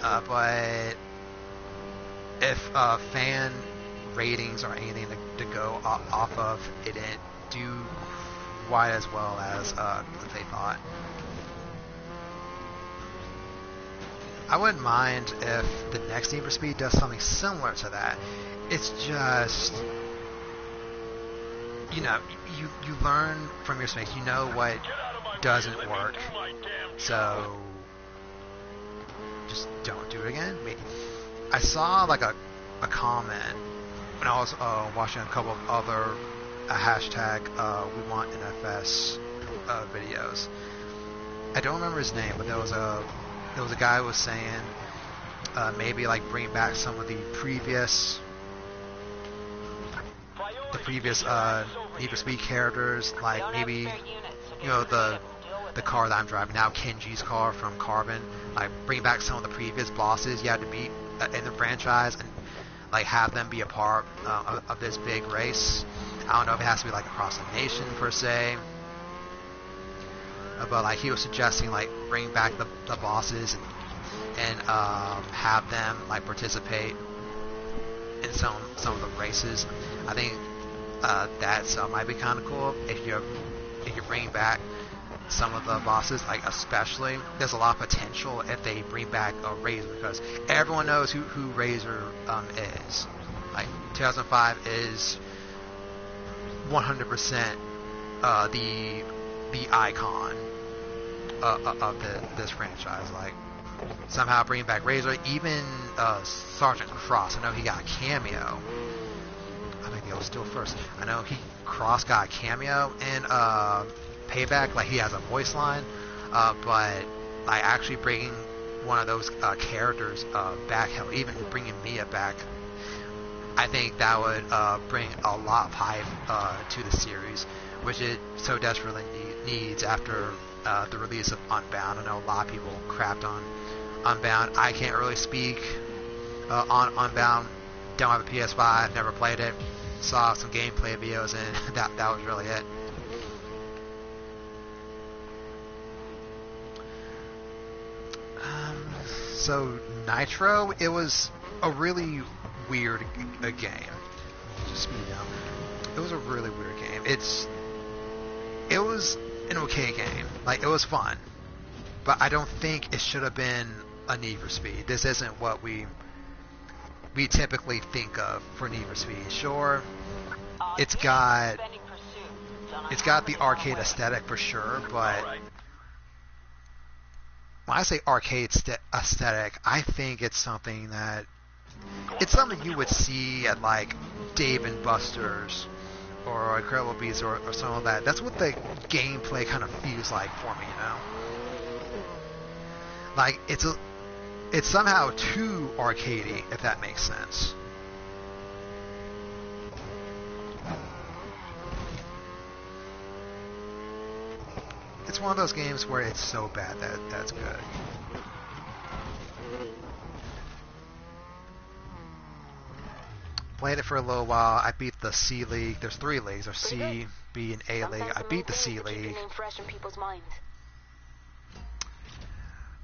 Speaker 1: But if fan ratings or anything to go off of, it didn't do quite as well as they thought. I wouldn't mind if the next Need for Speed does something similar to that. It's just, you learn from your mistakes. You know what doesn't work, so just don't do it again. I saw a comment when I was watching a couple of other hashtag We Want NFS videos. I don't remember his name, but there was a guy who was saying maybe bring back some of the previous Need for Speed characters, maybe the car that I'm driving now, Kenji's car from Carbon, bring back some of the previous bosses you had to beat in the franchise and have them be a part of this big race. I don't know if it has to be across the nation per se. But he was suggesting bring back the bosses and have them participate in some of the races. I think that might be kind of cool if you bring back some of the bosses. Especially there's a lot of potential if they bring back Razor, because everyone knows who Razor is. 2005 is 100% the icon of this franchise. Somehow bringing back Razor, even Sergeant Frost. I know he got a cameo. I think it was still first. I know Cross got a cameo in Payback, like he has a voice line, but like actually bringing one of those characters back, hell, even bringing Mia back, I think that would bring a lot of hype to the series, which it so desperately needs after the release of Unbound. I know a lot of people crapped on Unbound. I can't really speak on Unbound. Don't have a PS5, never played it. Saw some gameplay videos, and that was really it. So Nitro, it was a really weird game. Just speed down. It was a really weird game. It was an okay game. Like, it was fun, but I don't think it should have been a Need for Speed. This isn't what we typically think of for Need for Speed. Sure, it's got the arcade aesthetic for sure, but when I say arcade aesthetic, I think it's something you would see at like Dave and Buster's or Incredible Beats or something like that. That's what the gameplay kind of feels like for me, you know? Like, it's somehow too arcadey, if that makes sense. It's one of those games where it's so bad that that's good. Played it for a little while. I beat the C League. There's 3 leagues. There's C, B, and A League. I beat the C League.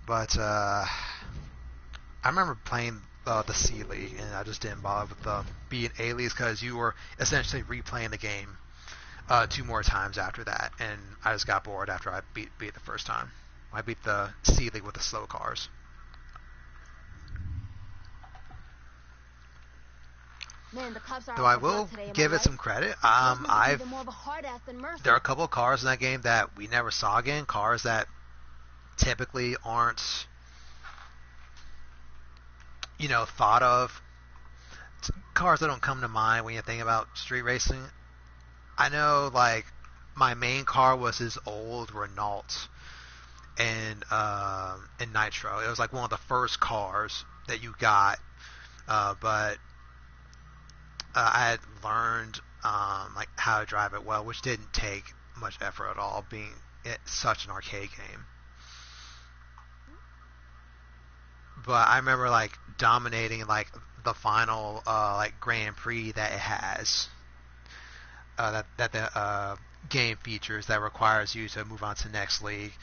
Speaker 1: But I remember playing the C League, and I just didn't bother with the B and A Leagues because you were essentially replaying the game 2 more times after that, and I just got bored after I beat it the first time. I beat the C League with the slow cars.
Speaker 2: Man, the cops are
Speaker 1: Though I will give it some credit. There are a couple of cars in that game that we never saw again. Cars that typically aren't, thought of. Cars that don't come to mind when you think about street racing. I know, like, my main car was this old Renault in Nitro. It was like one of the first cars that you got, but I had learned like how to drive it well, which didn't take much effort at all, being it's such an arcade game. But I remember like dominating like the final like Grand Prix that it has. That the game features that requires you to move on to the next league,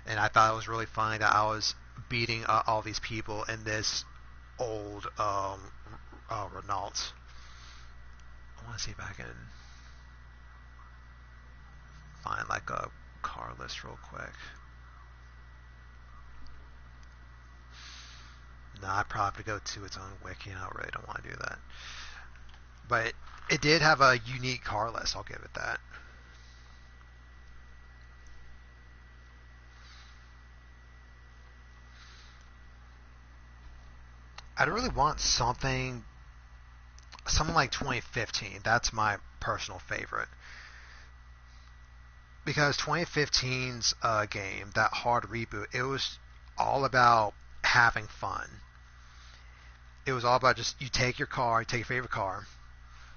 Speaker 1: and I thought it was really funny that I was beating all these people in this old Renault. I want to see if I can find like a car list real quick. No, I probably have to go to its own wiki, and I really don't want to do that. But it did have a unique car list, I'll give it that. I'd really want something like 2015. That's my personal favorite. Because 2015's game, that hard reboot, it was all about having fun. It was all about just, you take your favorite car,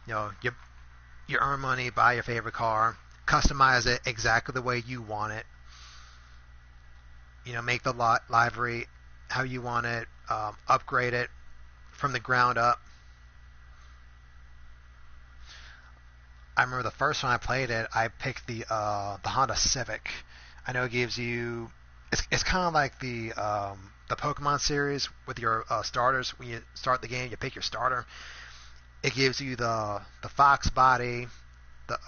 Speaker 1: you earn money, buy your favorite car, customize it exactly the way you want it, make the livery how you want it, upgrade it from the ground up. I remember the first time I played it, I picked the Honda Civic. I know it gives you, it's kind of like the Pokemon series with your starters. When you start the game, you pick your starter. It gives you the Fox body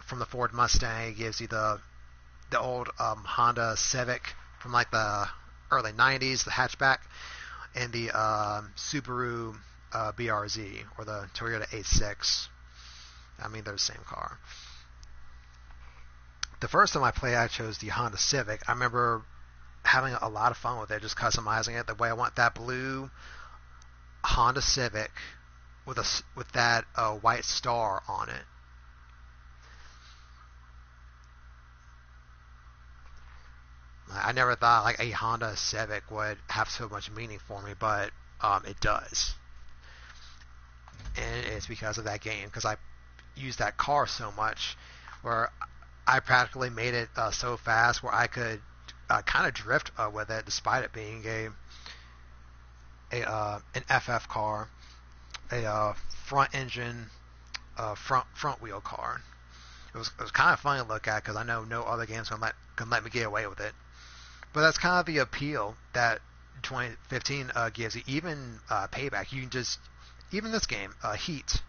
Speaker 1: from the Ford Mustang. It gives you the old Honda Civic from like the early 90s, the hatchback, and the Subaru BRZ or the Toyota 86. I mean, they're the same car. The first time I played, I chose the Honda Civic. I remember having a lot of fun with it, just customizing it the way I want. That blue Honda Civic with that white star on it. I never thought like a Honda Civic would have so much meaning for me, but it does, and it's because of that game, because I used that car so much, where I practically made it so fast where I could kind of drift with it, despite it being an FF car, a front engine, front wheel car. It was kind of funny to look at, because I know no other games can let me get away with it. But that's kind of the appeal that 2015 gives you. Even Payback, you can just, even this game, Heat,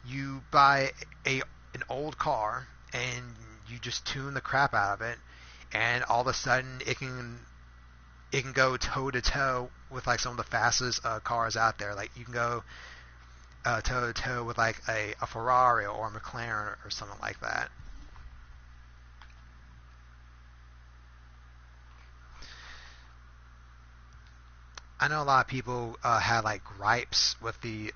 Speaker 1: you buy an old car and you just tune the crap out of it, and all of a sudden it can go toe to toe with like some of the fastest cars out there. Like you can go toe to toe with like a Ferrari or a McLaren or something like that. I know a lot of people had like gripes with the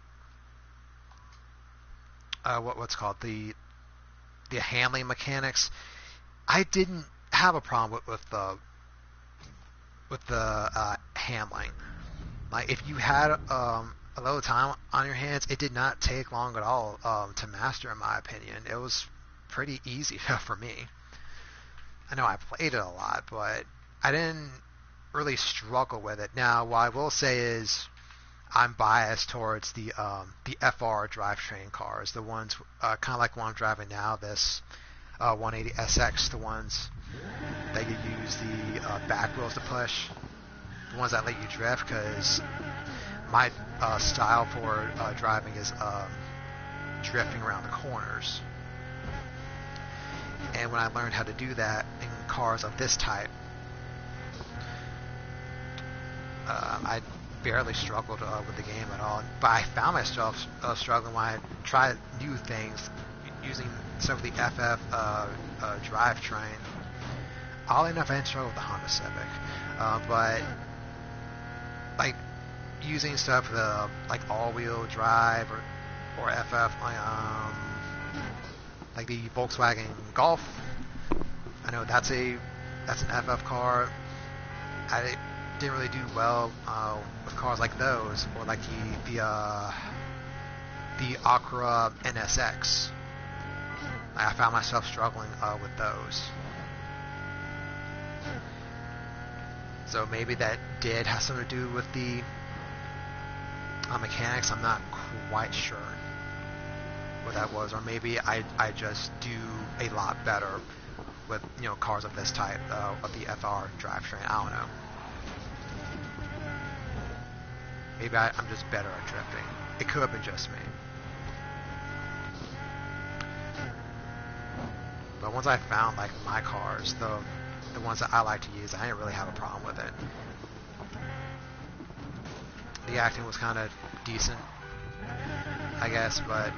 Speaker 1: what's called the handling mechanics. I didn't have a problem with the handling. Like if you had a little time on your hands, it did not take long at all to master, in my opinion. It was pretty easy for me. I know I played it a lot, but I didn't really struggle with it. Now, what I will say is I'm biased towards the FR drivetrain cars, the ones kind of like one I'm driving now, this 180 SX, the ones that you use the back wheels to push, the ones that let you drift, because my style for driving is drifting around the corners. And when I learned how to do that in cars of this type, I barely struggled with the game at all. But I found myself struggling when I tried new things using some of the FF drivetrain. Oddly enough, I didn't struggle with the Honda Civic, but like using stuff like all-wheel drive or FF, like the Volkswagen Golf. I know that's an FF car. I didn't really do well with cars like those, or like the Acura NSX. I found myself struggling with those. So maybe that did have something to do with the mechanics. I'm not quite sure what that was, or maybe I just do a lot better with cars of this type of the FR drivetrain. I don't know. Maybe I'm just better at drifting. It could have been just me. But once I found like my cars, the ones that I like to use, I didn't really have a problem with it. The acting was kind of decent, I guess, but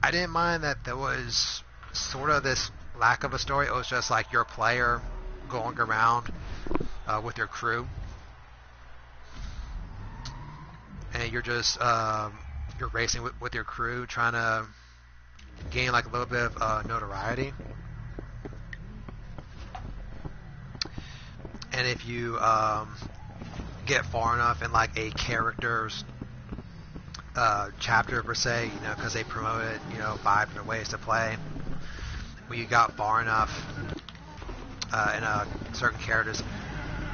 Speaker 1: I didn't mind that there was sort of this lack of a story. It was just like your player going around with your crew, and you're just you're racing with your crew, trying to gain like a little bit of notoriety. And if you get far enough in like a character's chapter per se, because they promoted 5 different ways to play, when you got far enough in a certain character's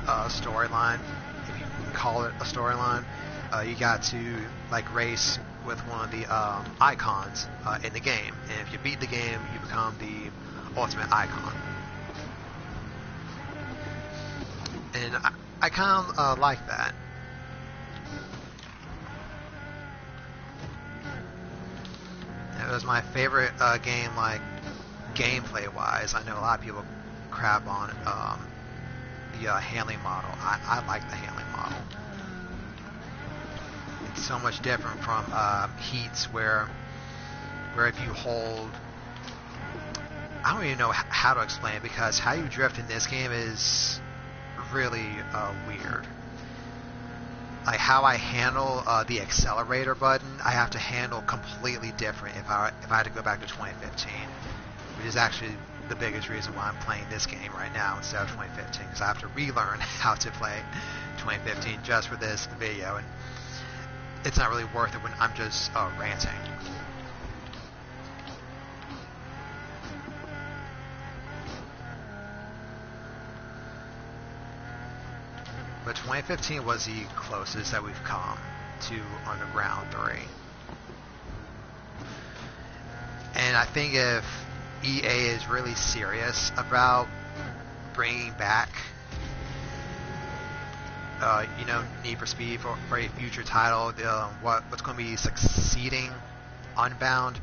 Speaker 1: storyline, if you can call it a storyline, you got to like race with one of the icons in the game, and if you beat the game, you become the ultimate icon. And I kind of like that. It was my favorite game, like gameplay wise. I know a lot of people crap on the handling model. I like the handling model. It's so much different from Heats, where if you hold, I don't even know how to explain it, because how you drift in this game is really weird. like how I handle the accelerator button, I have to handle completely different if I had to go back to 2015, which is actually the biggest reason why I'm playing this game right now instead of 2015, because I have to relearn how to play 2015 just for this video, and it's not really worth it when I'm just ranting. But 2015 was the closest that we've come to Underground 3. And I think if EA is really serious about bringing back, Need for Speed for a future title, what's going to be succeeding Unbound,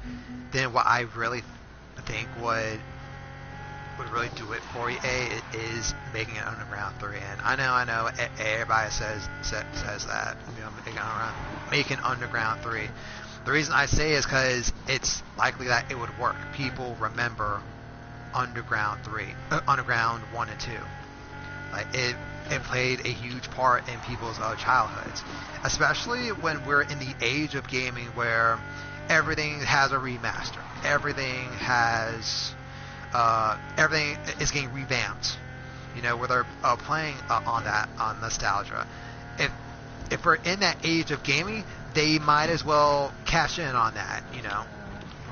Speaker 1: then what I really think would really do it for EA is making an Underground 3. And I know, everybody says that, make an Underground 3. The reason I say is because it's likely that it would work. People remember Underground 1 and 2. Like it played a huge part in people's childhoods, especially when we're in the age of gaming where everything has a remaster. Everything is getting revamped. Where they're playing on nostalgia. If we're in that age of gaming, they might as well cash in on that.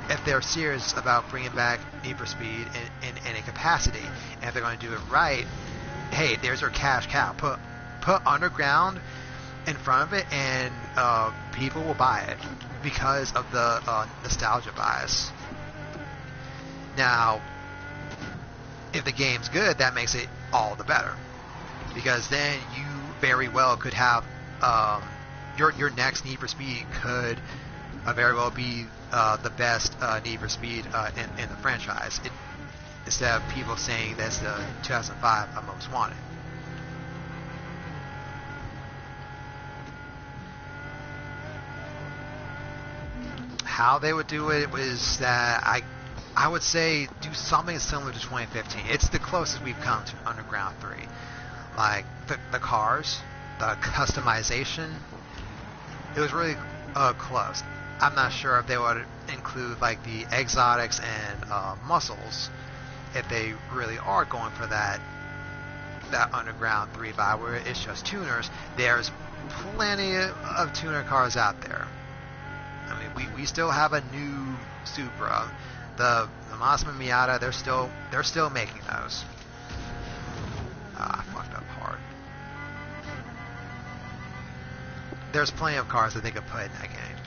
Speaker 1: If they're serious about bringing back Need for Speed in any capacity, and if they're going to do it right, hey, there's our cash cow. Put Underground in front of it, and people will buy it because of the nostalgia bias. Now, if the game's good, that makes it all the better, because then you very well could have your next Need for Speed could very well be the best Need for Speed in the franchise. Instead of people saying that's the 2005 Most Wanted. How they would do it was that I would say do something similar to 2015. It's the closest we've come to Underground 3. Like the cars, the customization, it was really close. I'm not sure if they would include like the exotics and muscles if they really are going for that Underground 3 vibe where it's just tuners. There's plenty of tuner cars out there. I mean, we still have a new Supra. The Mazda Miata, they're still making those. I fucked up hard. There's plenty of cars that they could put in that game.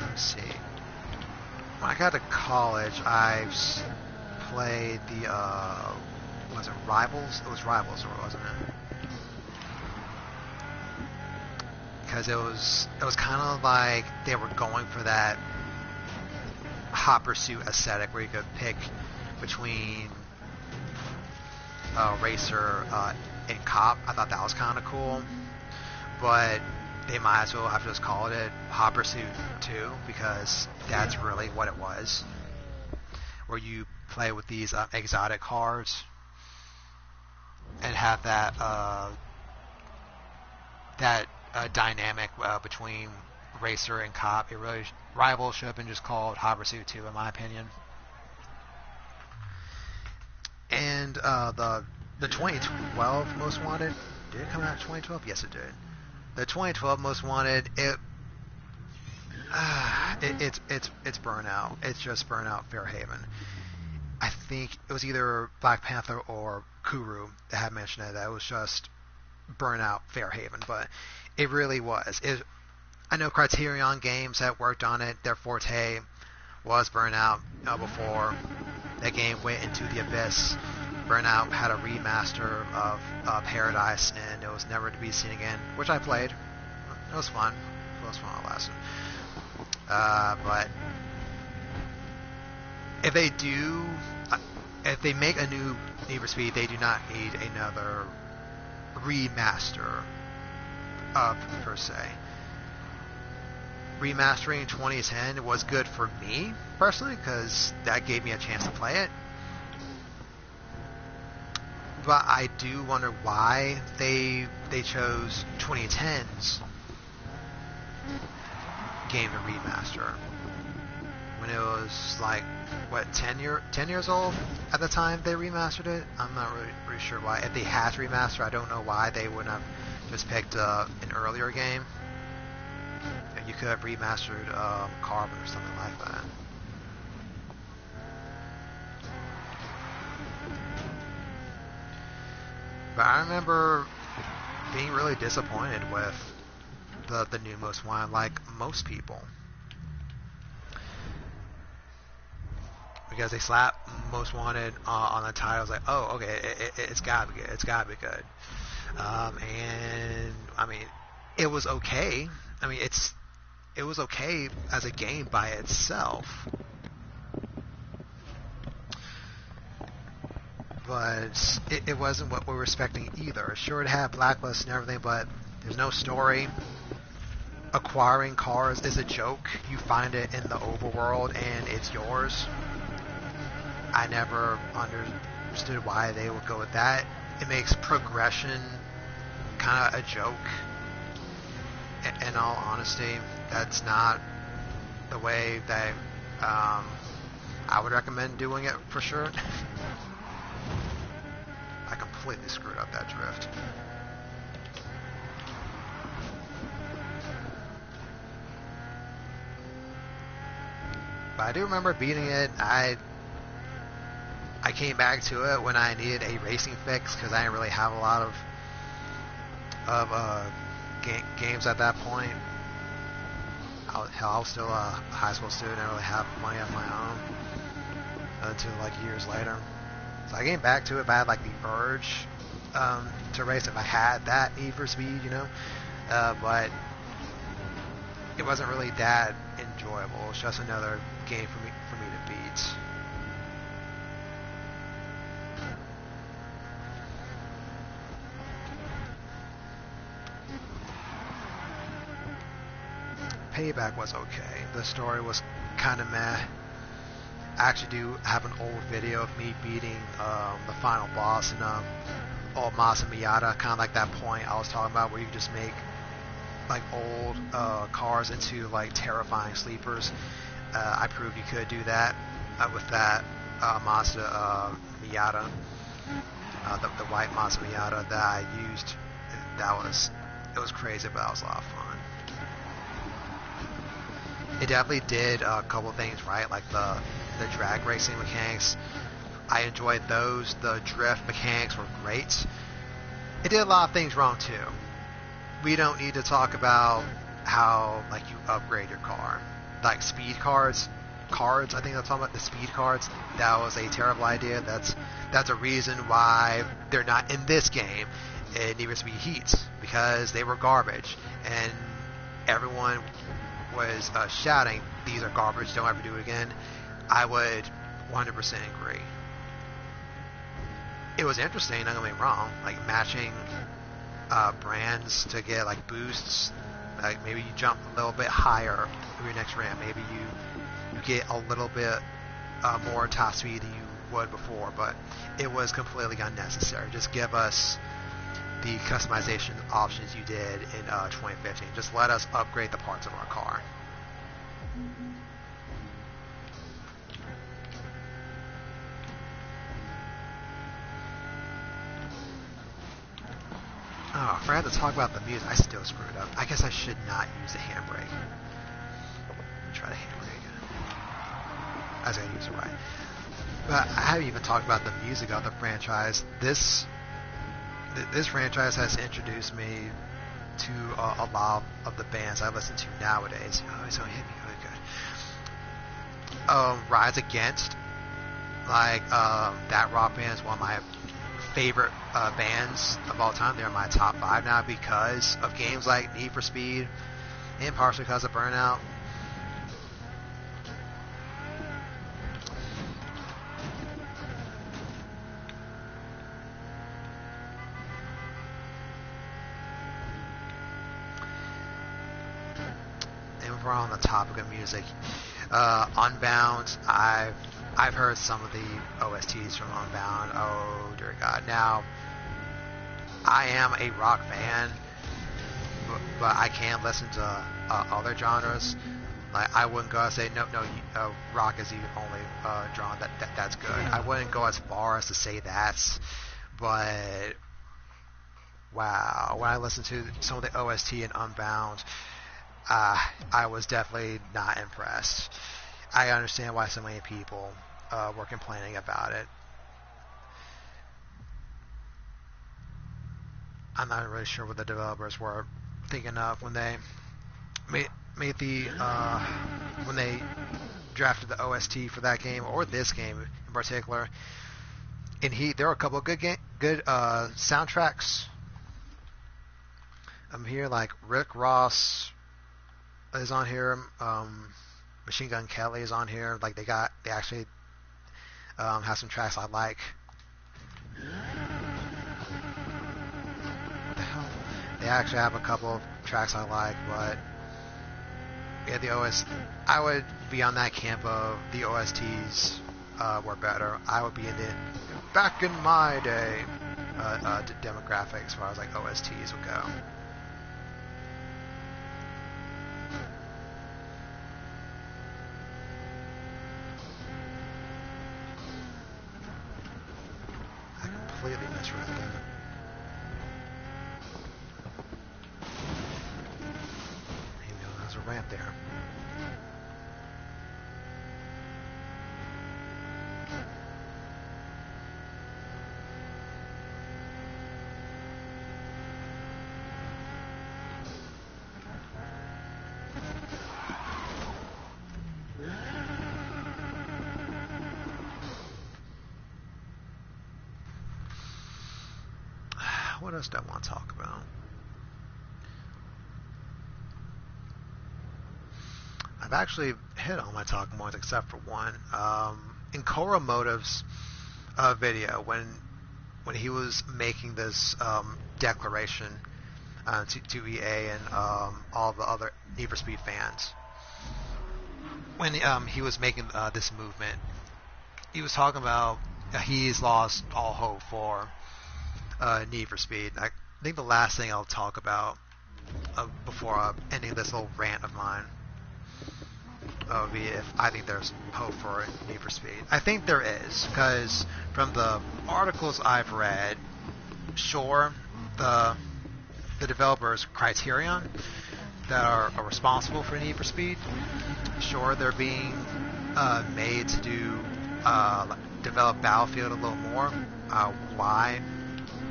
Speaker 1: Let's see. When I got to college, I played the, was it Rivals? It was Rivals, wasn't it? Because it was kind of like they were going for that hot pursuit aesthetic where you could pick between racer and cop. I thought that was kind of cool, but they might as well have just called it Hot Pursuit 2, because that's really what it was, where you play with these exotic cars and have that dynamic between racer and cop. It really, Rivals should have been just called Hot Pursuit 2, in my opinion. And the 2012 Most Wanted, did it come out in 2012? Yes, it did. The 2012 Most Wanted, it's Burnout. It's just Burnout Fairhaven. I think it was either Black Panther or Kuru that had mentioned it. That was just Burnout Fairhaven, but it really was. I know Criterion Games had worked on it. Their forte was Burnout before that game went into the abyss. Burnout had a remaster of Paradise, and it was never to be seen again, which I played. It was fun. It was fun at last. But if they make a new Need for Speed, they do not need another remaster per se. Remastering 2010 was good for me personally because that gave me a chance to play it. But I do wonder why they chose 2010's game to remaster when it was like what 10 years old at the time they remastered it. I'm not really sure why. If they had to remaster, I don't know why they wouldn't have just picked an earlier game. You could have remastered Carbon or something like that. But I remember being really disappointed with the new Most Wanted, like most people, because they slapped Most Wanted on the title. I was like, oh, okay, it's gotta be good. It's gotta be good. And I mean, it was okay. I mean, it was okay as a game by itself. But it wasn't what we were expecting either. Sure, it had Blacklist and everything, but there's no story. Acquiring cars is a joke. You find it in the overworld and it's yours. I never understood why they would go with that. It makes progression kind of a joke. In all honesty, that's not the way that I would recommend doing it for sure. I completely screwed up that drift. But I do remember beating it. I came back to it when I needed a racing fix because I didn't really have a lot of games at that point. I was still a high school student. I didn't really have money of my own until like years later. So I came back to it, but I had like the urge to race if I had that need for speed, you know. But it wasn't really that enjoyable. It was just another game for me to beat. Payback was okay. The story was kind of meh. I actually do have an old video of me beating the final boss in old Masa Miata, kind of like that point I was talking about where you just make like old cars into like terrifying sleepers. I proved you could do that with that Mazda Miata, the white Mazda Miata that I used. It was crazy, but that was a lot of fun. It definitely did a couple things right, like the drag racing mechanics. I enjoyed those. The drift mechanics were great. It did a lot of things wrong too. We don't need to talk about how like you upgrade your car, like speed cards. I think that's talking about the speed cards. That was a terrible idea. That's a reason why they're not in this game. It needed to be Heat because they were garbage, and everyone was shouting, "These are garbage. Don't ever do it again." I would 100% agree. It was interesting. Don't get me wrong. Like matching brands to get like boosts. Like maybe you jump a little bit higher for your next ramp. Maybe you get a little bit more top speed than you would before. But it was completely unnecessary. Just give us the customization options you did in 2015. Just let us upgrade the parts of our car. Oh, I forgot to talk about the music. I still screwed up. I guess I should not use the handbrake. Try the handbrake again. I was going to use it right. But I haven't even talked about the music of the franchise. This franchise has introduced me to a lot of the bands I listen to nowadays. Oh, it's only hit me really good. Rise Against, like that rock band is one of my favorite bands of all time. They're in my top 5 now because of games like Need for Speed and partially because of Burnout. we're on the topic of music, Unbound, I've heard some of the OSTs from Unbound. Oh dear God! Now, I am a rock fan, but I can listen to other genres. Like, I wouldn't go and say no, rock is the only genre that's good. I wouldn't go as far as to say that, but wow, when I listened to some of the OST in Unbound, I was definitely not impressed. I understand why so many people were complaining about it. I'm not really sure what the developers were thinking of when they made the when they drafted the OST for that game, or this game in particular. In Heat, there are a couple of good soundtracks. I'm here, like Rick Ross is on here. Machine Gun Kelly is on here. Like they actually have some tracks I like. What the hell? They actually have a couple of tracks I like, but yeah, I would be on that camp of the OSTs were better. I would be in the back in my day demographic as far as like OSTs would go. I completely misread that. Maybe there's a rant there. What else do I want to talk about? I've actually hit all my talking points except for one. In Koromotive's video, when he was making this declaration to EA and all the other Need for Speed fans, when he was making this movement, he was talking about he's lost all hope for Need for Speed. I think the last thing I'll talk about before ending this little rant of mine would be if I think there's hope for Need for Speed. I think there is, because from the articles I've read, sure, the developers' Criterion that are responsible for Need for Speed, sure, they're being made to develop Battlefield a little more. Why?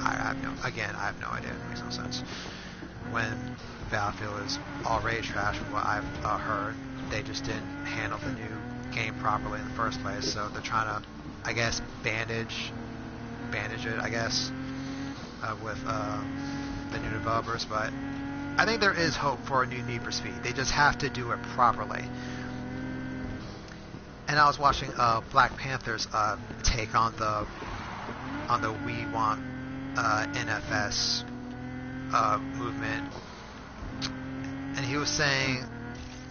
Speaker 1: I have no idea. It makes no sense. When Battlefield is already trash, from what I've heard, they just didn't handle the new game properly in the first place. So they're trying to, I guess, bandage it, I guess, with the new developers. But I think there is hope for a new Need for Speed. They just have to do it properly. And I was watching Black Panther's take on the We Want NFS movement, and he was saying,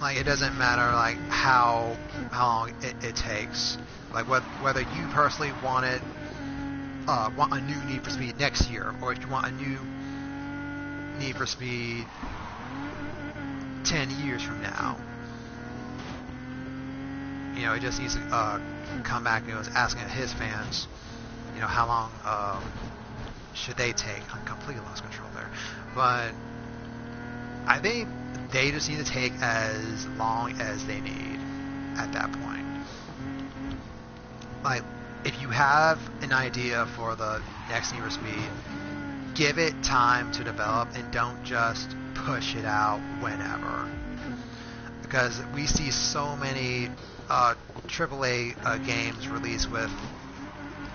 Speaker 1: like, it doesn't matter like how long it takes, like whether you personally want a new Need for Speed next year, or if you want a new Need for Speed 10 years from now. You know, he just needs to come back and he was asking his fans, you know, how long should they take? I completely lost control there. But I think they just need to take as long as they need at that point. Like, if you have an idea for the next Need for Speed, give it time to develop and don't just push it out whenever. Because we see so many AAA games released with,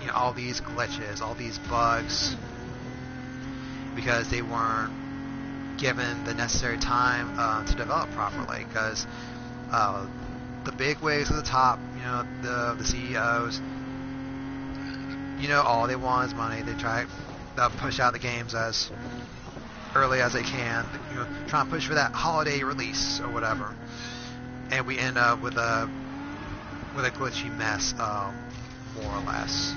Speaker 1: you know, all these glitches, all these bugs, because they weren't given the necessary time to develop properly. Because the big wigs at the top, you know, the CEOs, you know, all they want is money. They try to push out the games as early as they can, you know, try and push for that holiday release or whatever. and we end up with a glitchy mess, more or less.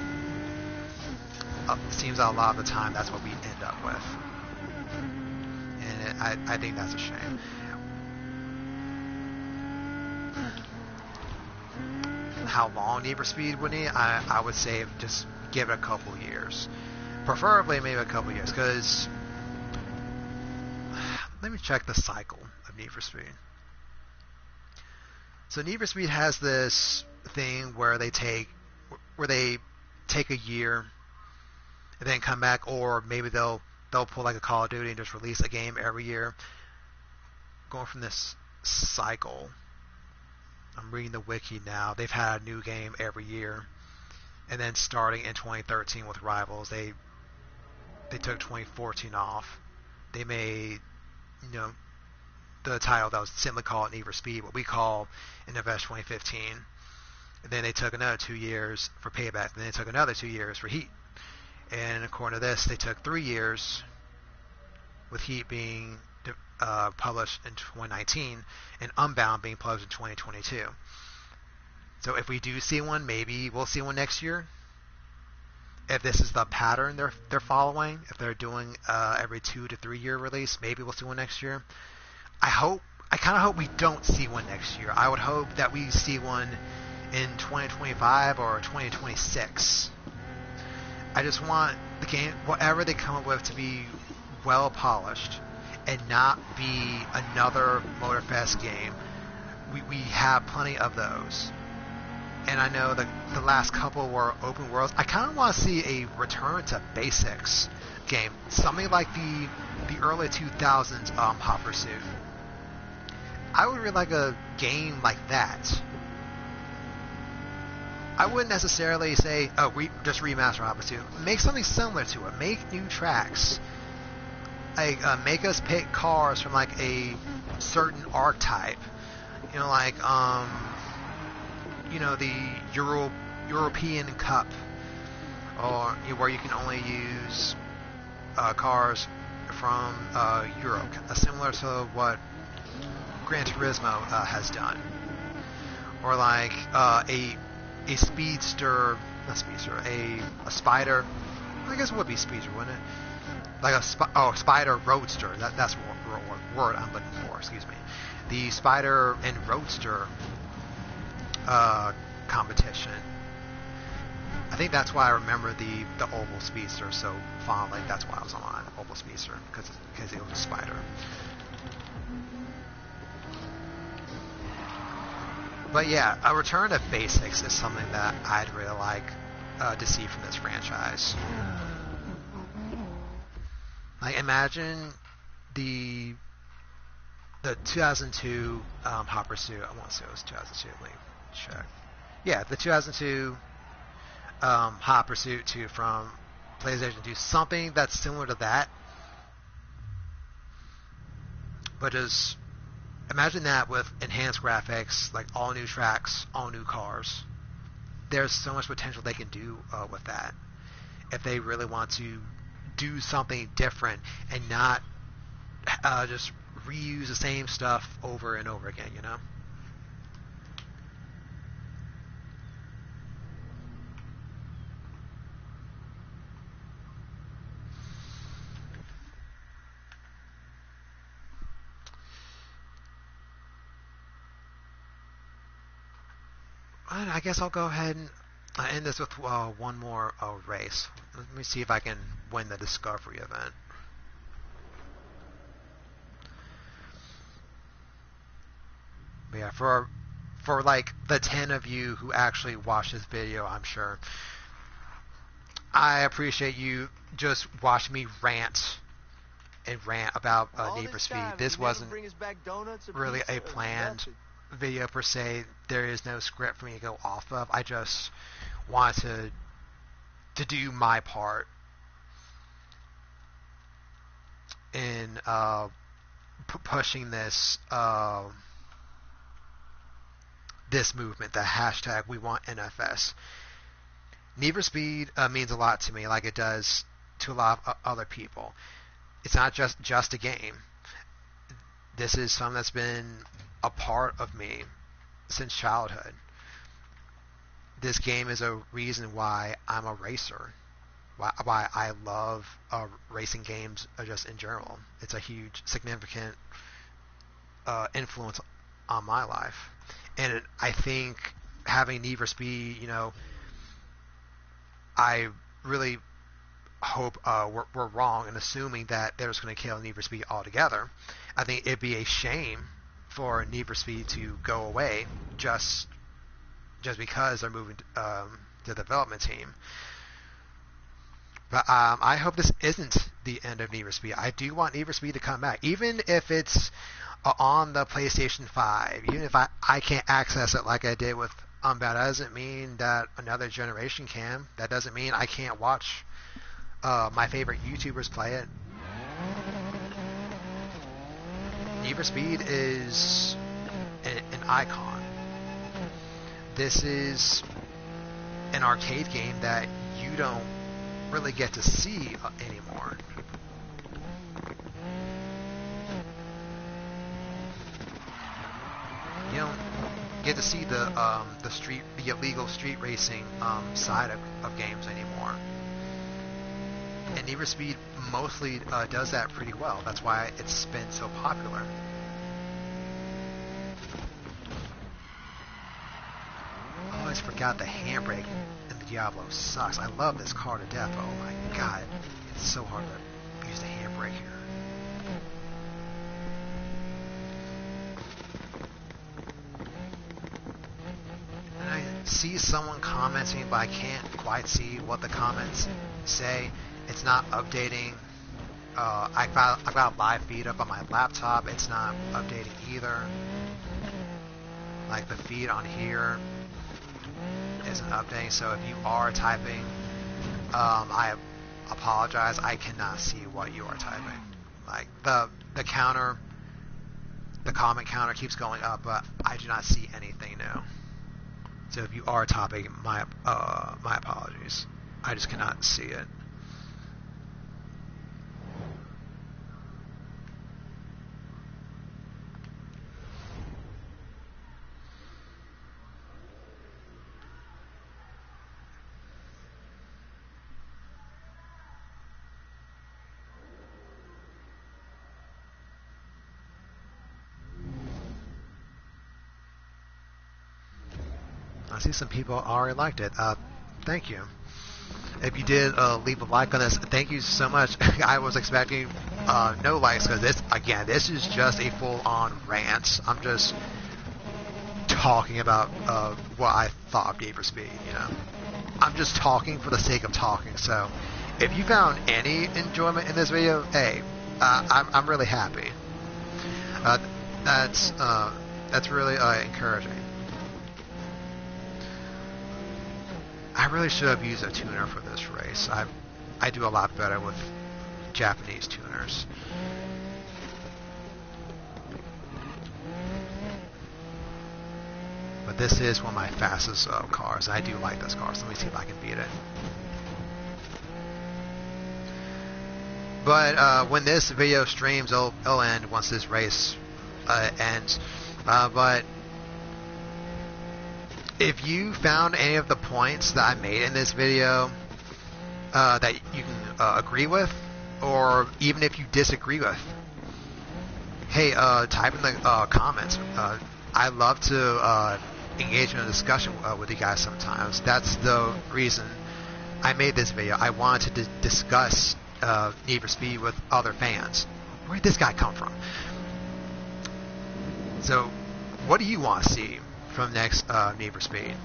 Speaker 1: Seems a lot of the time that's what we end up with, and I think that's a shame. How long Need for Speed would need? I would say just give it a couple years, preferably maybe a couple years, because let me check the cycle of Need for Speed. So Need for Speed has this thing where they take a year and then come back, or maybe they'll pull like a Call of Duty and just release a game every year. Going from this cycle, I'm reading the wiki now. They've had a new game every year, and then starting in 2013 with Rivals, they took 2014 off. They made, the title that was simply called Need for Speed, what we call NFS 2015. And then they took another 2 years for Payback, and then they took another 2 years for Heat. And according to this, they took 3 years, with Heat being published in 2019, and Unbound being published in 2022. So if we do see one, maybe we'll see one next year. If this is the pattern they're following, if they're doing every 2 to 3 year release, maybe we'll see one next year. I kind of hope we don't see one next year. I would hope that we see one in 2025 or 2026. I just want the game, whatever they come up with, to be well polished and not be another Motorfest game. We have plenty of those. And I know that the last couple were open worlds. I kind of want to see a return to basics game. Something like the early 2000s Hot Pursuit. I would really like a game like that. I wouldn't necessarily say, just remaster Hot Pursuit. Make something similar to it. Make new tracks. Like, make us pick cars from like a certain archetype. The European Cup, or where you can only use cars from Europe, similar to what Gran Turismo has done, or like a speedster, not speedster, a spider. I guess it would be speedster, wouldn't it? Like a spider roadster. That's what word I'm looking for. Excuse me. The spider and roadster competition. I think that's why I remember the oval speedster so fondly. That's why I was on oval speedster, because it was a spider. But yeah, a return to basics is something that I'd really like to see from this franchise. Like, imagine the 2002 Hot Pursuit. I want to say it was 2002. Let me check. Yeah, the 2002 Hot Pursuit 2 from PlayStation 2. Something that's similar to that, but just imagine that with enhanced graphics, like all new tracks, all new cars. There's so much potential they can do with that if they really want to do something different and not just reuse the same stuff over and over again, And I guess I'll go ahead and end this with one more race. Let me see if I can win the Discovery event. But yeah, for like the 10 of you who actually watch this video, I'm sure, I appreciate you just watching me rant about Need for Speed. This wasn't really a planned video per se. There is no script for me to go off of. I just wanted to do my part in pushing this this movement, the hashtag We Want NFS. Need for Speed means a lot to me, like it does to a lot of other people. It's not just a game. This is something that's been a part of me since childhood. This game is a reason why I'm a racer. Why I love racing games just in general. It's a huge, significant influence on my life. And I think having Need for Speed, I really hope we're wrong in assuming that they're just going to kill Need for Speed altogether. I think it'd be a shame for Need for Speed to go away just because they're moving to the development team. But I hope this isn't the end of Need for Speed. I do want Need for Speed to come back, even if it's on the PlayStation 5. Even if I can't access it like I did with Unbound, that doesn't mean that another generation can. That doesn't mean I can't watch my favorite YouTubers play it. Need for Speed is an icon. This is an arcade game that you don't really get to see anymore. You don't get to see the illegal street racing side of games anymore. And Need for Speed mostly does that pretty well. That's why it's been so popular. I always forgot the handbrake in the Diablo sucks. I love this car to death. Oh my god, it's so hard to use the handbrake here. And I see someone commenting, but I can't quite see what the comments say. It's not updating. I've got a live feed up on my laptop. It's not updating either. Like the feed on here isn't updating. So if you are typing, I apologize. I cannot see what you are typing. Like the counter, the comment counter keeps going up, but I do not see anything new. So if you are typing, my apologies. I just cannot see it. I see some people already liked it. Thank you. If you did leave a like on this, thank you so much. I was expecting no likes because this is just a full-on rant. I'm just talking about what I thought of Need for Speed. I'm just talking for the sake of talking. So, if you found any enjoyment in this video, hey, I'm really happy. That's really encouraging. I really should have used a tuner for this race. I do a lot better with Japanese tuners. But this is one of my fastest cars. I do like this car, so let me see if I can beat it. But when this video streams, it'll end once this race ends. But if you found any of the points that I made in this video that you can agree with, or even if you disagree with, hey, type in the comments. I love to engage in a discussion with you guys sometimes. That's the reason I made this video. I wanted to discuss Need for Speed with other fans. Where did this guy come from? So, what do you want to see from next Need for Speed?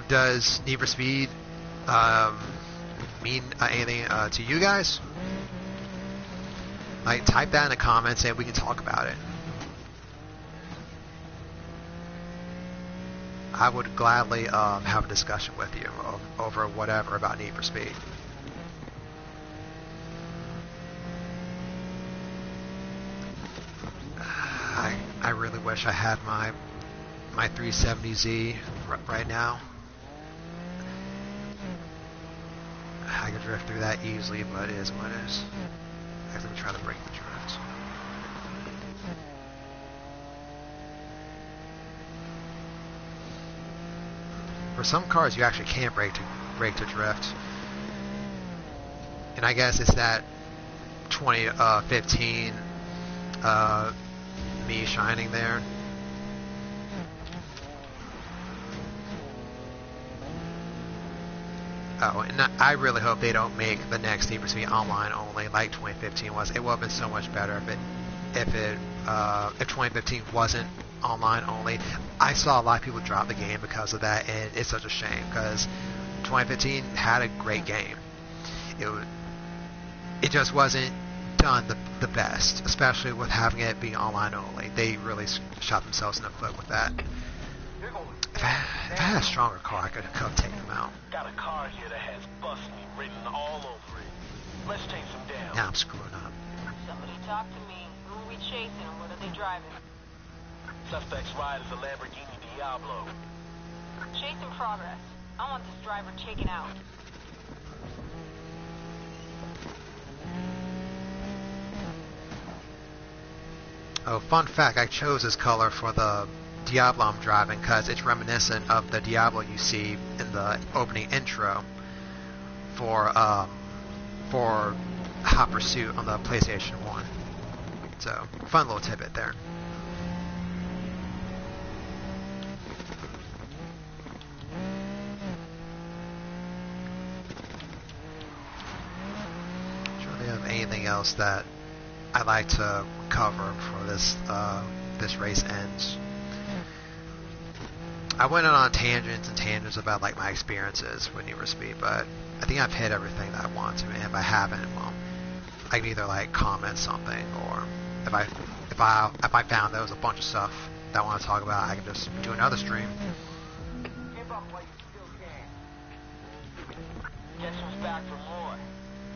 Speaker 1: Does Need for Speed mean anything to you guys? Type that in the comments and we can talk about it. I would gladly have a discussion with you over whatever about Need for Speed. I really wish I had my 370Z right now. I could drift through that easily, but it is what it is. Let me try to break the drift. For some cars, you actually can brake to drift, and I guess it's that 2015 me shining there. Oh, and I really hope they don't make the next Need for Speed online only like 2015 was. It would have been so much better if 2015 wasn't online only. I saw a lot of people drop the game because of that, and it's such a shame because 2015 had a great game. It just wasn't done the best, especially with having it being online only. They really shot themselves in the foot with that. If I had a stronger car, I could have taken them out.
Speaker 3: Got a car here that has "bust me" written all over it. Let's take them down.
Speaker 1: Now I'm screwing up.
Speaker 2: Somebody talk to me. Who are we chasing and what are they driving?
Speaker 3: Suspect's ride is a Lamborghini Diablo.
Speaker 2: Chase in progress. I want this driver taken out.
Speaker 1: Oh, fun fact, I chose this color for the Diablo I'm driving because it's reminiscent of the Diablo you see in the opening intro for Hot Pursuit on the PlayStation 1. So, fun little tidbit there. Sure, they have anything else that I'd like to cover before this race ends. I went on tangents and tangents about like my experiences with Need for Speed, but I think I've hit everything that I want to. And if I haven't, well, I can either like comment something, or if I found there was a bunch of stuff that I want to talk about, I can just do another stream.
Speaker 3: Give up while you still can. Guess who's back for more?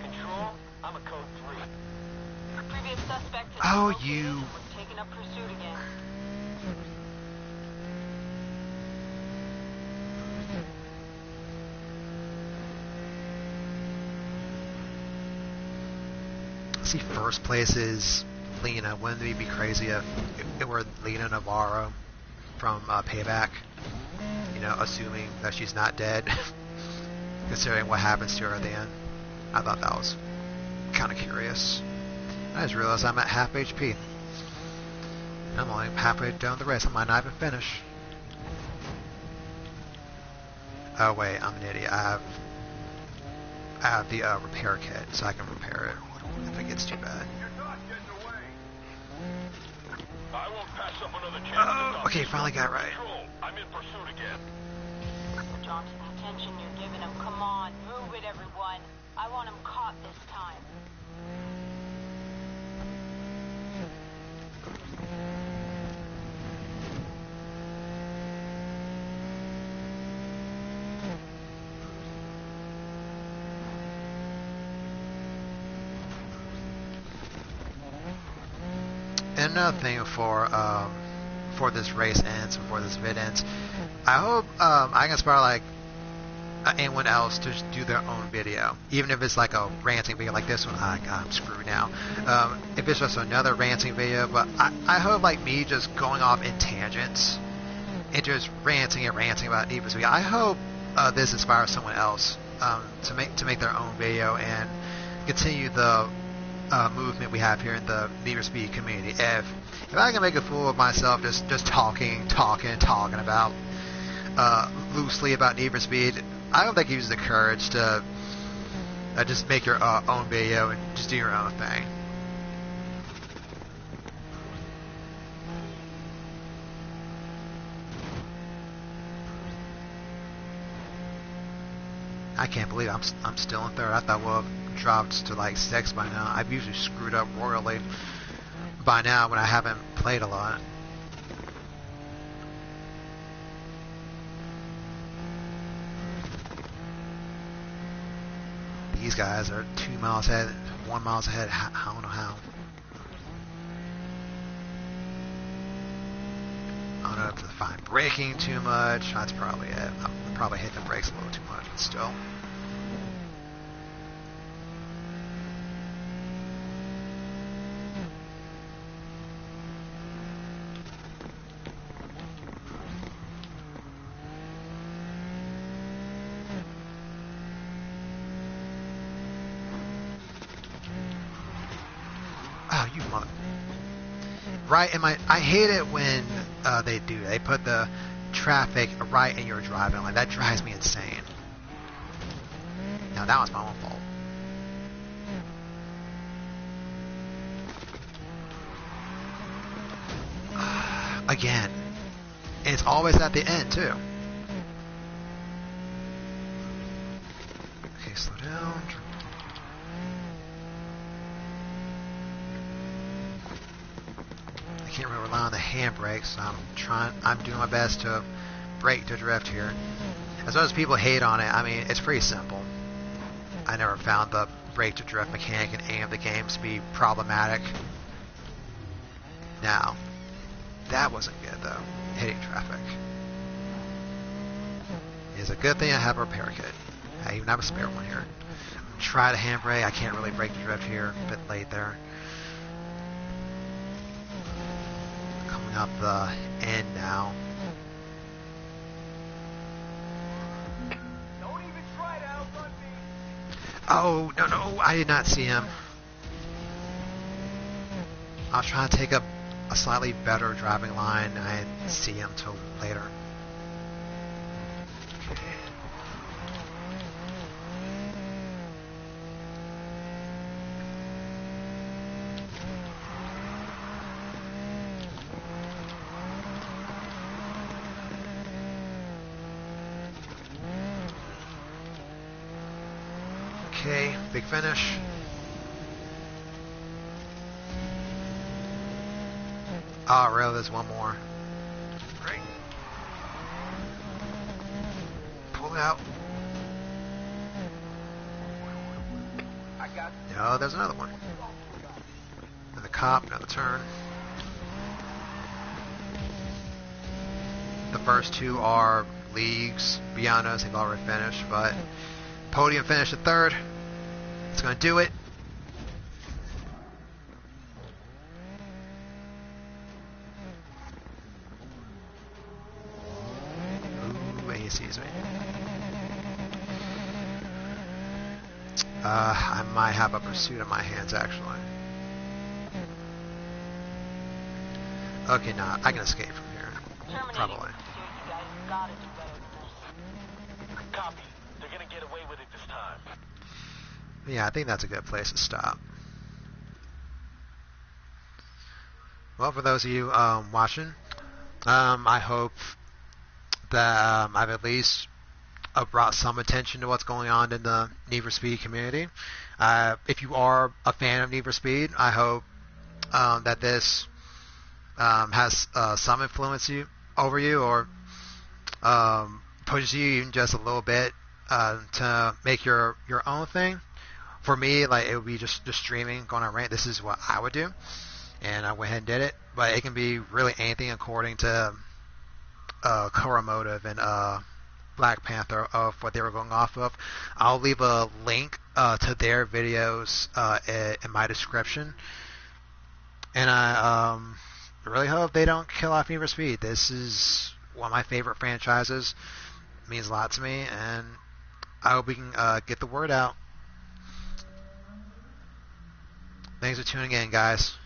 Speaker 3: Control? I'm a code 3.
Speaker 2: Previous suspect
Speaker 1: Oh,
Speaker 2: was
Speaker 1: you.
Speaker 2: taking up pursuit again.
Speaker 1: See, first place is Lena. Wouldn't it be crazy if it were Lena Navarro from Payback? You know, assuming that she's not dead, considering what happens to her at the end. I thought that was kind of curious. I just realized I'm at half HP. I'm only halfway down the race. I might not even finish. Oh wait, I'm an idiot. I have the repair kit, so I can repair it if it gets too bad.
Speaker 3: I won't pass up another chance.
Speaker 1: Oh, okay, finally got it right.
Speaker 3: I'm in pursuit again.
Speaker 2: Hold on to the attention you're giving him. Come on, move it, everyone. I want him caught this time.
Speaker 1: And another thing before this race ends, before this vid ends, I hope I can inspire like anyone else to just do their own video, even if it's like a ranting video like this one. I'm screwed now. If it's just another ranting video, but I hope like me just going off in tangents and just ranting about Need for Speed. I hope this inspires someone else to make their own video and continue the movement we have here in the Need for Speed community. If I can make a fool of myself just talking about loosely about Need for Speed, I don't think you use the courage to just make your own video and just do your own thing. I can't believe I'm still in third. I thought we'll have dropped to like 6 by now. I've usually screwed up royally by now when I haven't played a lot. These guys are 2 miles ahead, 1 mile ahead. I don't know how. I don't know if I'm braking too much. That's probably it. I'll probably hit the brakes a little too much, but still. you mother... Right in my... I hate it when they do. They put the traffic right in your driving lane. That drives me insane. Now that was my own fault. Again. And it's always at the end, too. Okay, slow down. I can't really rely on the handbrake, so I'm doing my best to brake to drift here. As much as people hate on it, I mean, it's pretty simple. I never found the brake to drift mechanic in any of the games to be problematic. Now, that wasn't good though, hitting traffic. It's a good thing I have a repair kit. I even have a spare one here. Try to handbrake, I can't really brake to drift here, a bit late there. Coming up the end now.
Speaker 3: Don't even try to outrun me.
Speaker 1: Oh, no, I did not see him. I was trying to take a slightly better driving line. I didn't see him till later. Okay, big finish. Oh, really? There's one more. Great. Pull out. No, there's another one. Another cop, another turn. The first two are leagues beyond us. They've already finished, but podium finish at third. It's going to do it. Ooh, he sees me. I might have a pursuit in my hands, actually. Okay, nah, I can escape from here. Probably.
Speaker 2: You guys gotta do better than this.
Speaker 3: Copy. They're gonna get away with it this time.
Speaker 1: Yeah, I think that's a good place to stop. Well, for those of you watching, I hope that I've at least brought some attention to what's going on in the Need for Speed community. If you are a fan of Need for Speed, I hope that this has some influence over you, or pushes you even just a little bit to make your own thing. For me, like, it would be just streaming, going on rant. This is what I would do, and I went ahead and did it. But it can be really anything according to core motive and Black Panther of what they were going off of. I'll leave a link to their videos in my description, and I really hope they don't kill off Need for Speed. This is one of my favorite franchises. It means a lot to me, and I hope we can get the word out. Thanks for tuning in, guys.